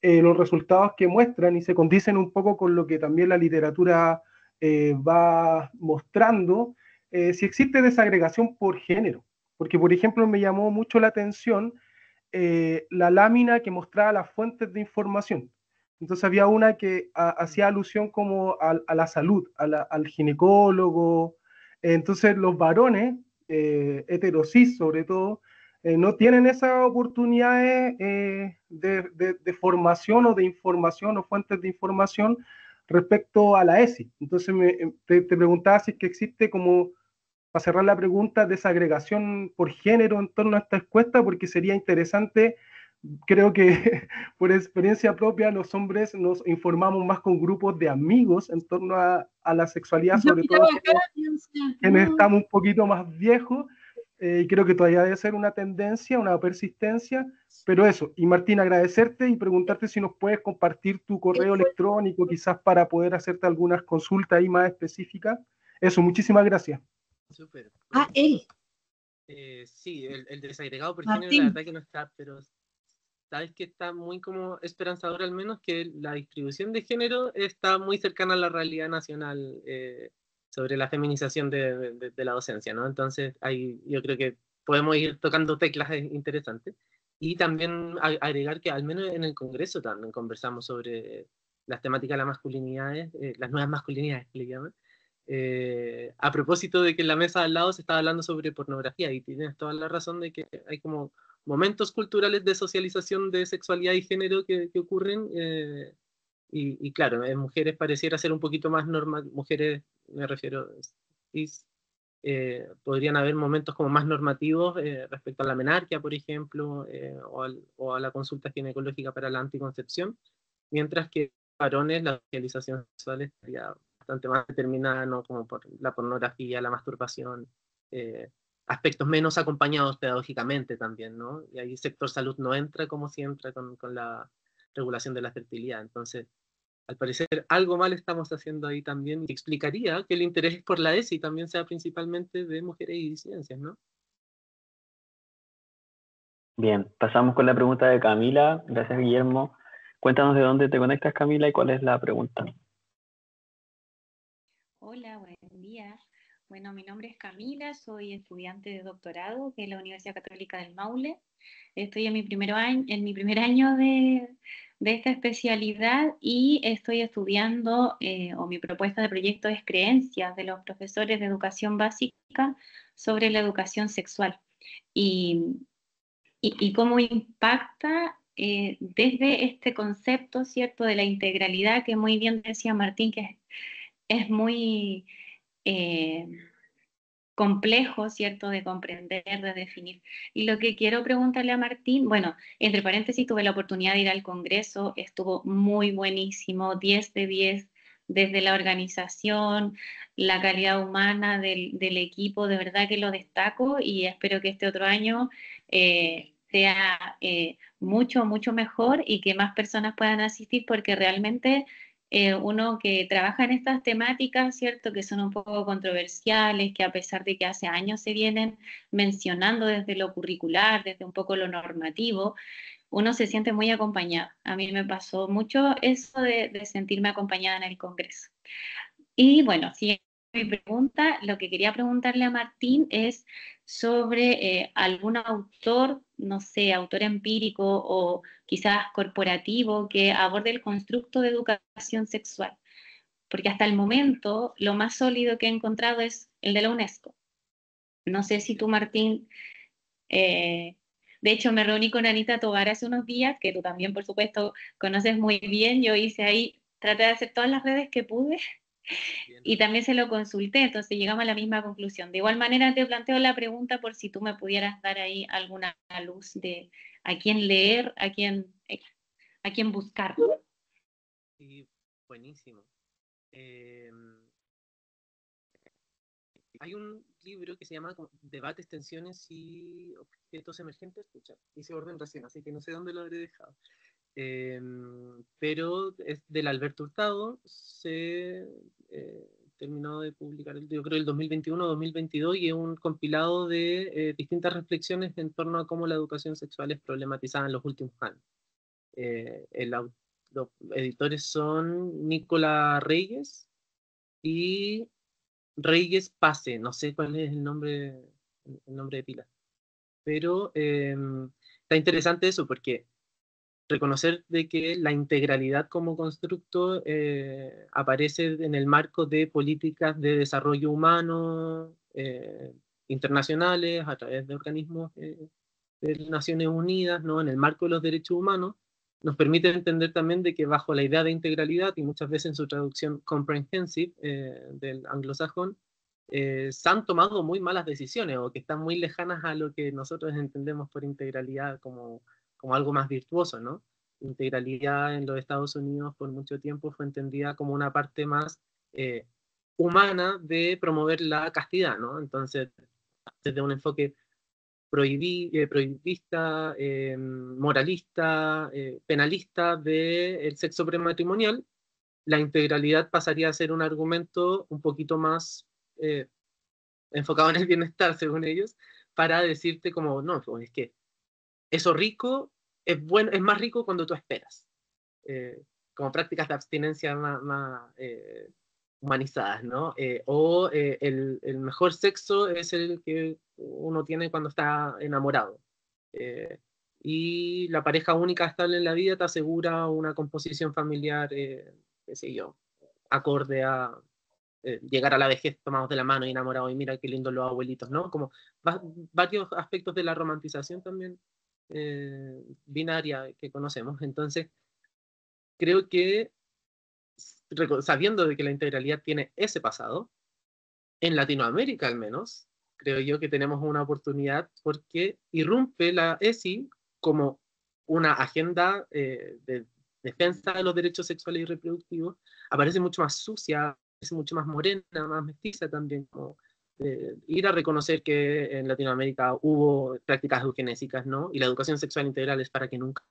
los resultados que muestran y se condicen un poco con lo que también la literatura va mostrando, si existe desagregación por género. Porque, por ejemplo, me llamó mucho la atención la lámina que mostraba las fuentes de información. Entonces había una que hacía alusión como a la salud, al ginecólogo. Entonces los varones, heterosis sobre todo, no tienen esas oportunidades de formación o de información o fuentes de información respecto a la ESI. Entonces te preguntaba si es que existe como, para cerrar la pregunta, desagregación por género en torno a esta encuesta, porque sería interesante. Creo que por experiencia propia los hombres nos informamos más con grupos de amigos en torno a la sexualidad, sobre todo quienes estamos un poquito más viejos, y creo que todavía debe ser una tendencia, una persistencia, pero eso. Y Martín, agradecerte y preguntarte si nos puedes compartir tu correo electrónico, quizás para poder hacerte algunas consultas ahí más específicas. Eso, muchísimas gracias. Súper. Él. Sí, el desagregado por Martín. género, la verdad que no está, pero sabes que está muy como esperanzador, al menos que la distribución de género está muy cercana a la realidad nacional sobre la feminización de la docencia, ¿no? Entonces yo creo que podemos ir tocando teclas interesantes. Y también agregar que al menos en el Congreso también conversamos sobre las temáticas de las masculinidades, las nuevas masculinidades que le llaman. A propósito de que en la mesa al lado se estaba hablando sobre pornografía, y tienes toda la razón de que hay como momentos culturales de socialización de sexualidad y género que ocurren, y claro, en mujeres pareciera ser un poquito más normal, mujeres me refiero, podrían haber momentos como más normativos respecto a la menarquia, por ejemplo, o a la consulta ginecológica para la anticoncepción, mientras que varones la socialización sexual estaría bastante más determinada, ¿no? Como por la pornografía, la masturbación, aspectos menos acompañados pedagógicamente también, ¿no? Y ahí el sector salud no entra como si entra con la regulación de la fertilidad. Entonces, al parecer, algo mal estamos haciendo ahí también, y explicaría que el interés por la ESI también sea principalmente de mujeres y disidencias, ¿no? Bien, pasamos con la pregunta de Camila. Gracias, Guillermo. Cuéntanos de dónde te conectas, Camila, y cuál es la pregunta. Hola, buen día. Bueno, mi nombre es Camila, soy estudiante de doctorado de la Universidad Católica del Maule. Estoy en mi primer año de esta especialidad, y estoy estudiando, o mi propuesta de proyecto es creencias de los profesores de educación básica sobre la educación sexual y cómo impacta desde este concepto, ¿cierto?, de la integralidad, que muy bien decía Martín, que es muy complejo, ¿cierto?, de comprender, de definir. Y lo que quiero preguntarle a Martín, bueno, entre paréntesis, tuve la oportunidad de ir al Congreso, estuvo muy buenísimo, 10 de 10, desde la organización, la calidad humana del equipo, de verdad que lo destaco y espero que este otro año sea mucho, mucho mejor y que más personas puedan asistir porque realmente uno que trabaja en estas temáticas, ¿cierto? Que son un poco controversiales, que a pesar de que hace años se vienen mencionando desde lo curricular, desde un poco lo normativo, uno se siente muy acompañado. A mí me pasó mucho eso de sentirme acompañada en el Congreso. Y bueno, si mi pregunta, lo que quería preguntarle a Martín es sobre algún autor, no sé, autor empírico o quizás corporativo que aborde el constructo de educación sexual. Porque hasta el momento lo más sólido que he encontrado es el de la UNESCO. No sé si tú, Martín, de hecho me reuní con Anita Tovar hace unos días, que tú también, por supuesto, conoces muy bien. Yo hice ahí, traté de hacer todas las redes que pude y también se lo consulté, entonces llegamos a la misma conclusión. De igual manera te planteo la pregunta por si tú me pudieras dar ahí alguna luz de a quién leer, a quién buscar. Sí, buenísimo. Hay un libro que se llama Debates, Tensiones y Objetos Emergentes. Escucha, hice orden recién, así que no sé dónde lo habré dejado. Pero es del Alberto Hurtado, se terminó de publicar, yo creo, el 2021 o 2022, y es un compilado de distintas reflexiones en torno a cómo la educación sexual es problematizada en los últimos años. Los editores son Nicola Reyes y Reyes Pase, no sé cuál es el nombre de pila, pero está interesante eso porque reconocer de que la integralidad como constructo aparece en el marco de políticas de desarrollo humano internacionales a través de organismos de Naciones Unidas, ¿no? En el marco de los derechos humanos, nos permite entender también de que bajo la idea de integralidad, y muchas veces en su traducción comprehensive del anglosajón, se han tomado muy malas decisiones o que están muy lejanas a lo que nosotros entendemos por integralidad como algo más virtuoso, ¿no? Integralidad en los Estados Unidos por mucho tiempo fue entendida como una parte más humana de promover la castidad, ¿no? Entonces, desde un enfoque prohibista, moralista, penalista del sexo prematrimonial, la integralidad pasaría a ser un argumento un poquito más enfocado en el bienestar, según ellos, para decirte como, no, pues es que eso rico es bueno, es más rico cuando tú esperas. Como prácticas de abstinencia más humanizadas, ¿no? El mejor sexo es el que uno tiene cuando está enamorado. Y la pareja única estable en la vida te asegura una composición familiar, qué sé yo, acorde a llegar a la vejez tomados de la mano y enamorados, y mira qué lindos los abuelitos, ¿no? Como varios aspectos de la romantización también binaria que conocemos. Entonces, creo que sabiendo de que la integralidad tiene ese pasado, en Latinoamérica al menos, creo yo que tenemos una oportunidad porque irrumpe la ESI como una agenda de defensa de los derechos sexuales y reproductivos, aparece mucho más sucia, aparece mucho más morena, más mestiza también, como ir a reconocer que en Latinoamérica hubo prácticas eugenésicas, ¿no? Y la educación sexual integral es para que nunca...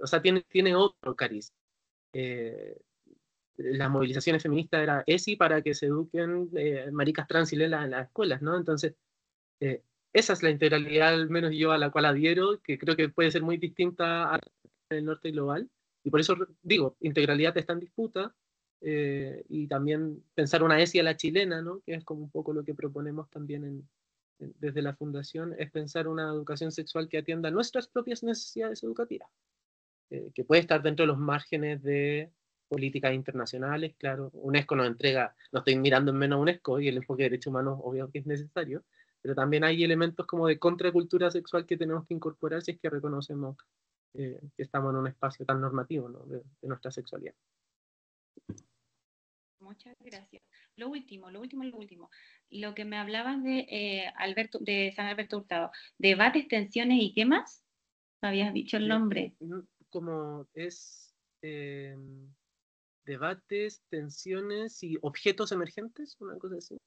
o sea, tiene otro cariz. Las movilizaciones feministas era ESI para que se eduquen maricas trans y lelas en las escuelas, ¿no? Entonces, esa es la integralidad, al menos yo, a la cual adhiero, que creo que puede ser muy distinta al norte global, y por eso digo, integralidad está en disputa, y también pensar una ESI a la chilena, ¿no? Que es como un poco lo que proponemos también desde la Fundación, es pensar una educación sexual que atienda nuestras propias necesidades educativas, que puede estar dentro de los márgenes de políticas internacionales. Claro, UNESCO nos entrega, no estoy mirando en menos a UNESCO, y el enfoque de derechos humanos obvio que es necesario, pero también hay elementos como de contracultura sexual que tenemos que incorporar si es que reconocemos que estamos en un espacio tan normativo, ¿no? de nuestra sexualidad. Muchas gracias. Lo último. Lo que me hablabas de San Alberto Hurtado. Debates, tensiones y ¿qué más? ¿Habías dicho el nombre? Como es debates, tensiones y objetos emergentes, una cosa así.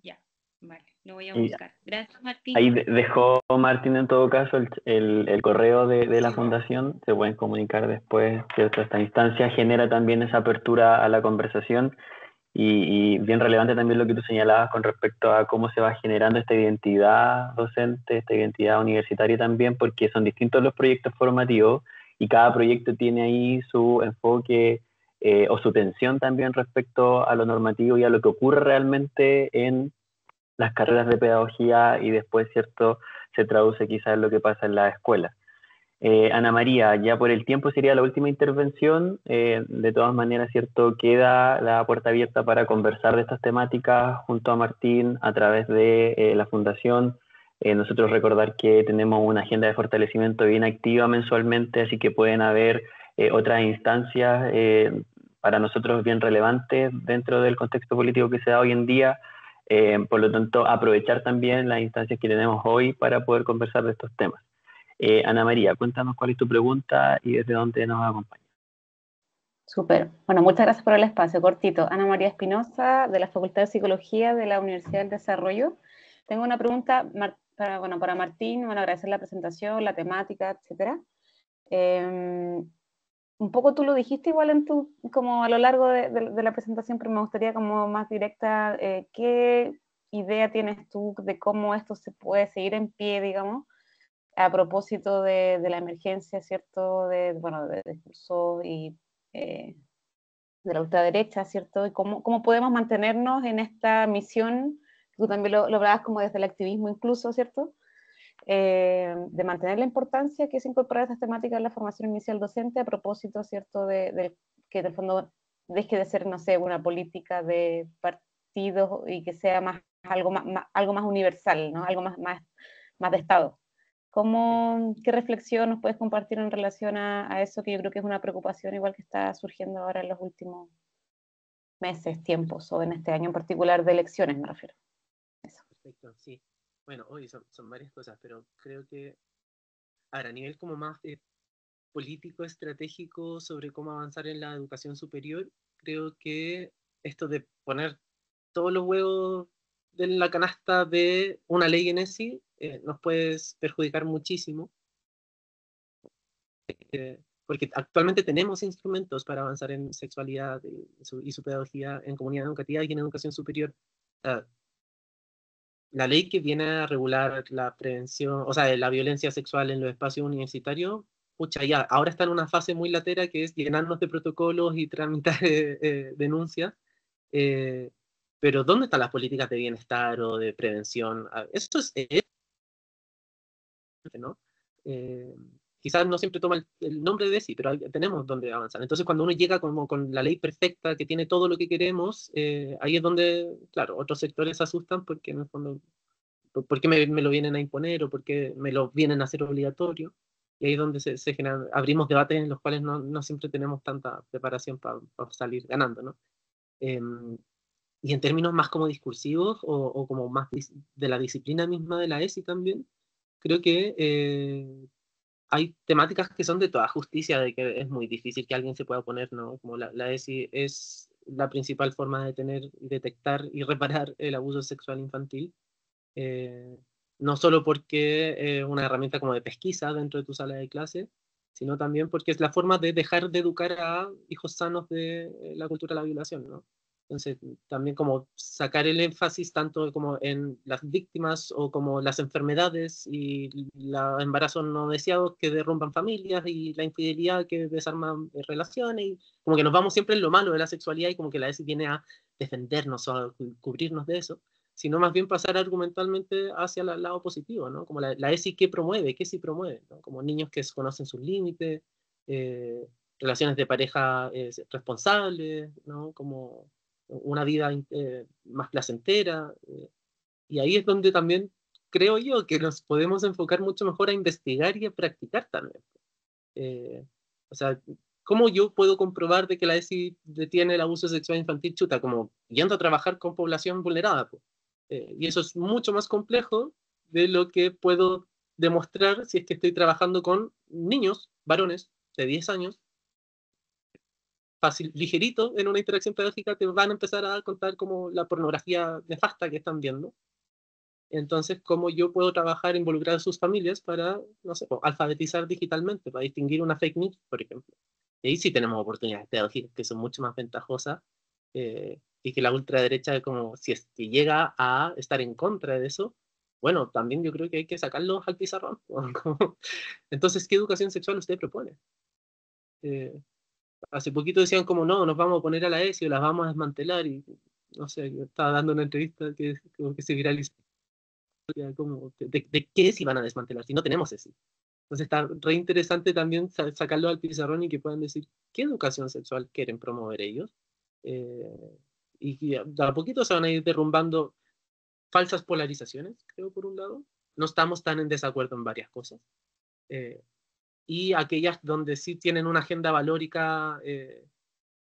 Ya, vale, lo voy a Y buscar. Gracias, Martín. ahí dejó Martín en todo caso el correo de la fundación, se pueden comunicar después, ¿cierto? Esta instancia genera también esa apertura a la conversación y bien relevante también lo que tú señalabas con respecto a cómo se va generando esta identidad docente, esta identidad universitaria también, porque son distintos los proyectos formativos y cada proyecto tiene ahí su enfoque o su tensión también respecto a lo normativo y a lo que ocurre realmente en las carreras de pedagogía y después, ¿cierto?, se traduce quizás en lo que pasa en la escuela. Ana María, ya por el tiempo sería la última intervención. De todas maneras, ¿cierto?, queda la puerta abierta para conversar de estas temáticas junto a Martín a través de la Fundación. Nosotros recordar que tenemos una agenda de fortalecimiento bien activa mensualmente, así que pueden haber otras instancias para nosotros bien relevantes dentro del contexto político que se da hoy en día. Por lo tanto, aprovechar también las instancias que tenemos hoy para poder conversar de estos temas. Ana María, cuéntanos cuál es tu pregunta y desde dónde nos acompaña. Súper. Bueno, muchas gracias por el espacio. Cortito. Ana María Espinosa, de la Facultad de Psicología de la Universidad del Desarrollo. Tengo una pregunta para Martín. Bueno, agradecer la presentación, la temática, etcétera. Un poco tú lo dijiste igual como a lo largo de la presentación, pero me gustaría como más directa, ¿qué idea tienes tú de cómo esto se puede seguir en pie, digamos, a propósito de la emergencia, ¿cierto?, de discurso y de la ultraderecha, ¿cierto? Y cómo podemos mantenernos en esta misión, tú también lo hablabas como desde el activismo incluso, ¿cierto? De mantener la importancia que es incorporar estas temáticas en la formación inicial docente a propósito, ¿cierto?, de que en el fondo deje de ser, no sé, una política de partidos y que sea algo más universal, ¿no? Algo más de Estado. ¿Qué reflexión nos puedes compartir en relación a eso, que yo creo que es una preocupación igual que está surgiendo ahora en los últimos meses, tiempos, o en este año en particular de elecciones, me refiero? Eso. Perfecto, sí. Bueno, hoy son varias cosas, pero creo que, a nivel como más político, estratégico sobre cómo avanzar en la educación superior, creo que esto de poner todos los huevos en la canasta de una ley en sí nos puede perjudicar muchísimo, porque actualmente tenemos instrumentos para avanzar en sexualidad y su pedagogía en comunidad educativa y en educación superior. La ley que viene a regular la prevención, o sea, la violencia sexual en los espacios universitarios, pucha, ya, ahora está en una fase muy latera que es llenarnos de protocolos y tramitar denuncias. Pero ¿dónde están las políticas de bienestar o de prevención? Eso es, ¿no? Quizás no siempre toma el nombre de sí, pero tenemos donde avanzar. Entonces, cuando uno llega como con la ley perfecta que tiene todo lo que queremos, ahí es donde, claro, otros sectores se asustan porque en el fondo, ¿por qué me lo vienen a imponer o por qué me lo vienen a hacer obligatorio? Y ahí es donde se generan, abrimos debates en los cuales no siempre tenemos tanta preparación para salir ganando, ¿no? Y en términos más como discursivos o como más de la disciplina misma de la ESI también, creo que hay temáticas que son de toda justicia, de que es muy difícil que alguien se pueda oponer, ¿no? Como la ESI es la principal forma de detener, detectar y reparar el abuso sexual infantil. No solo porque es una herramienta como de pesquisa dentro de tu sala de clase, sino también porque es la forma de dejar de educar a hijos sanos de la cultura de la violación, ¿no? Entonces, también como sacar el énfasis tanto como en las víctimas o como las enfermedades y los embarazos no deseados que derrumban familias y la infidelidad que desarma relaciones, y como que nos vamos siempre en lo malo de la sexualidad y como que la ESI viene a defendernos o a cubrirnos de eso, sino más bien pasar argumentalmente hacia el lado positivo, ¿no? Como la ESI, ¿qué promueve? ¿Qué sí promueve? ¿No? Como niños que conocen sus límites, relaciones de pareja responsables, ¿no? Como una vida más placentera. Y ahí es donde también creo yo que nos podemos enfocar mucho mejor a investigar y a practicar también. O sea, ¿cómo yo puedo comprobar de que la ESI detiene el abuso sexual infantil? Chuta, como yendo a trabajar con población vulnerada, pues. Y eso es mucho más complejo de lo que puedo demostrar si es que estoy trabajando con niños, varones de 10 años, fácil, ligerito, en una interacción pedagógica te van a empezar a contar como la pornografía nefasta que están viendo. Entonces, ¿cómo yo puedo trabajar, involucrar a sus familias para, no sé, alfabetizar digitalmente, para distinguir una fake news, por ejemplo? Y ahí sí tenemos oportunidades pedagógicas que son mucho más ventajosas, y que la ultraderecha, como si es que llega a estar en contra de eso, bueno, también yo creo que hay que sacarlos al pizarrón. Entonces, ¿qué educación sexual usted propone? Hace poquito decían como, no, nos vamos a poner a la ESI o las vamos a desmantelar, y no sé, yo estaba dando una entrevista como que se viralizó, como, ¿de qué ESI van a desmantelar si no tenemos ESI? Entonces está re interesante también sacarlo al pizarrón y que puedan decir qué educación sexual quieren promover ellos. Y de a poquito se van a ir derrumbando falsas polarizaciones, creo, por un lado. No estamos tan en desacuerdo en varias cosas. Y aquellas donde sí tienen una agenda valórica,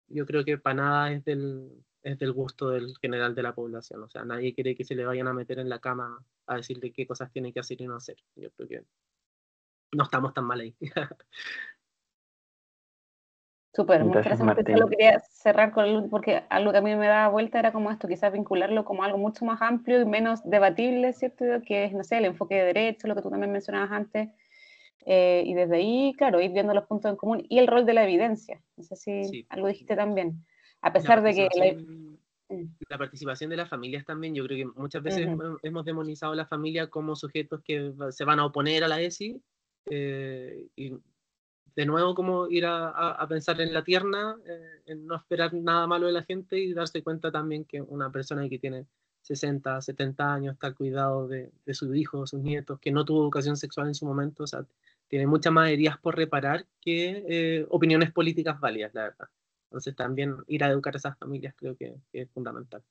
yo creo que para nada es del gusto del general de la población. O sea, nadie quiere que se le vayan a meter en la cama a decirle qué cosas tiene que hacer y no hacer. Yo creo que no estamos tan mal ahí. Súper, muy Gracias, interesante. Martín. Solo quería cerrar con porque algo que a mí me daba vuelta era como esto, quizás vincularlo como algo mucho más amplio y menos debatible, ¿cierto? Que es, no sé, el enfoque de derecho, lo que tú también mencionabas antes, y desde ahí, claro, ir viendo los puntos en común y el rol de la evidencia. No sé si Sí. algo dijiste también. A pesar de que... La participación de las familias también, yo creo que muchas veces hemos demonizado a la familia como sujetos que se van a oponer a la ESI, y de nuevo como ir a pensar en la tierna, en no esperar nada malo de la gente y darse cuenta también que una persona que tiene 60, 70 años está al cuidado de sus hijos, sus nietos, que no tuvo educación sexual en su momento, o sea, tiene muchas más heridas por reparar que opiniones políticas válidas, la verdad. Entonces también ir a educar a esas familias creo que es fundamental.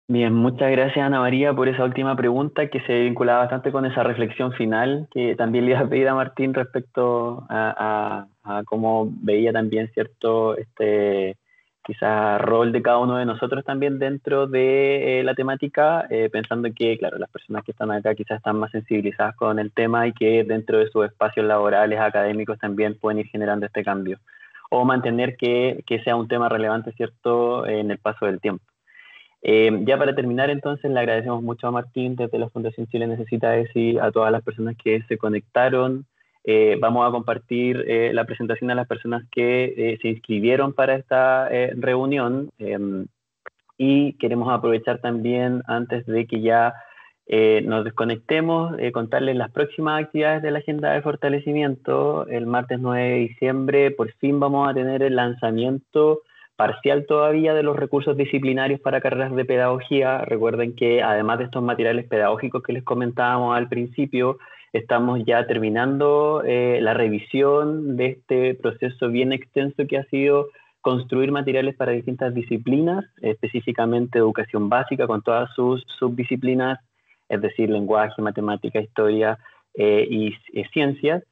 Bien, muchas gracias Ana María por esa última pregunta que se vinculaba bastante con esa reflexión final que también le iba a pedir a Martín respecto a cómo veía también cierto quizás rol de cada uno de nosotros también dentro de la temática, pensando que, claro, las personas que están acá quizás están más sensibilizadas con el tema y que dentro de sus espacios laborales, académicos también pueden ir generando este cambio o mantener que sea un tema relevante, ¿cierto?, en el paso del tiempo. Ya para terminar, entonces, le agradecemos mucho a Martín desde la Fundación Chile Necesita ESI, a todas las personas que se conectaron. Vamos a compartir la presentación a las personas que se inscribieron para esta reunión, y queremos aprovechar también, antes de que ya nos desconectemos, contarles las próximas actividades de la agenda de fortalecimiento. El martes 9 de diciembre por fin vamos a tener el lanzamiento parcial todavía de los recursos disciplinarios para carreras de pedagogía. Recuerden que además de estos materiales pedagógicos que les comentábamos al principio, estamos ya terminando la revisión de este proceso bien extenso que ha sido construir materiales para distintas disciplinas, específicamente educación básica con todas sus subdisciplinas, es decir, lenguaje, matemática, historia y ciencias.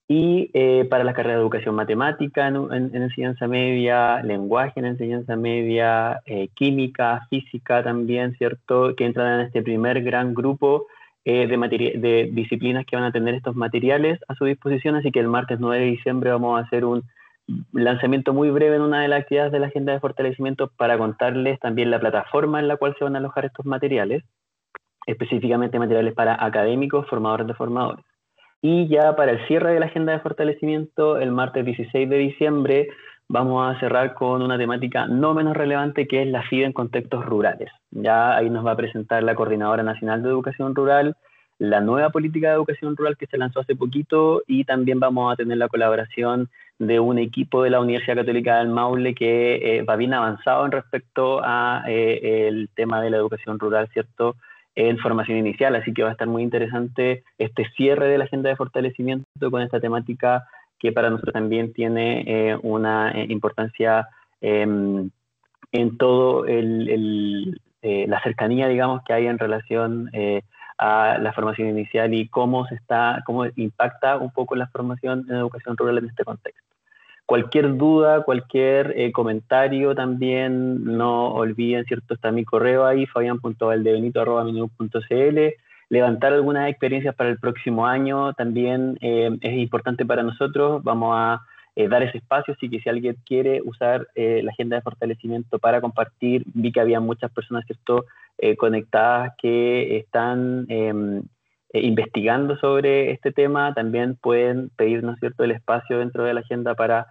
Y para la carrera de educación matemática en enseñanza media, lenguaje en enseñanza media, química, física también, ¿cierto?, que entran en este primer gran grupo de disciplinas que van a tener estos materiales a su disposición. Así que el martes 9 de diciembre vamos a hacer un lanzamiento muy breve en una de las actividades de la agenda de fortalecimiento para contarles también la plataforma en la cual se van a alojar estos materiales, específicamente materiales para académicos, formadores de formadores. Y ya para el cierre de la agenda de fortalecimiento, el martes 16 de diciembre, vamos a cerrar con una temática no menos relevante, que es la FIDE en contextos rurales. Ya ahí nos va a presentar la Coordinadora Nacional de Educación Rural, la nueva política de educación rural que se lanzó hace poquito, y también vamos a tener la colaboración de un equipo de la Universidad Católica del Maule que va bien avanzado en respecto a el tema de la educación rural, ¿cierto?, en formación inicial, así que va a estar muy interesante este cierre de la agenda de fortalecimiento con esta temática que para nosotros también tiene una importancia en todo la cercanía, digamos, que hay en relación a la formación inicial y cómo impacta un poco la formación en educación rural en este contexto. Cualquier duda, cualquier comentario también, no olviden, ¿cierto? Está mi correo ahí, fabian.valdebenito@mineu.cl. Levantar algunas experiencias para el próximo año también es importante para nosotros. Vamos a dar ese espacio, así que si alguien quiere usar la agenda de fortalecimiento para compartir, vi que había muchas personas, ¿cierto?, conectadas que están investigando sobre este tema, también pueden pedirnos, ¿cierto?, el espacio dentro de la agenda para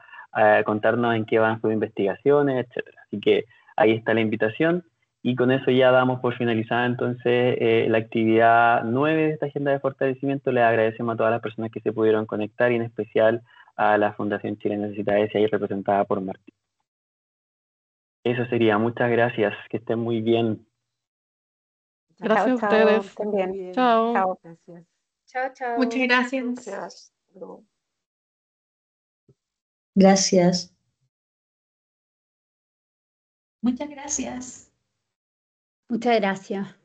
contarnos en qué van sus investigaciones, etcétera. Así que ahí está la invitación. Y con eso ya damos por finalizada entonces la actividad 9 de esta agenda de fortalecimiento. Les agradecemos a todas las personas que se pudieron conectar y en especial a la Fundación Chile Necesita ESI, ahí representada por Martín. Eso sería. Muchas gracias. Que estén muy bien. Gracias a ustedes. También. Chao. Chao. Gracias. Chao, chao. Muchas gracias. Gracias. Luego. Gracias. Muchas gracias. Muchas gracias.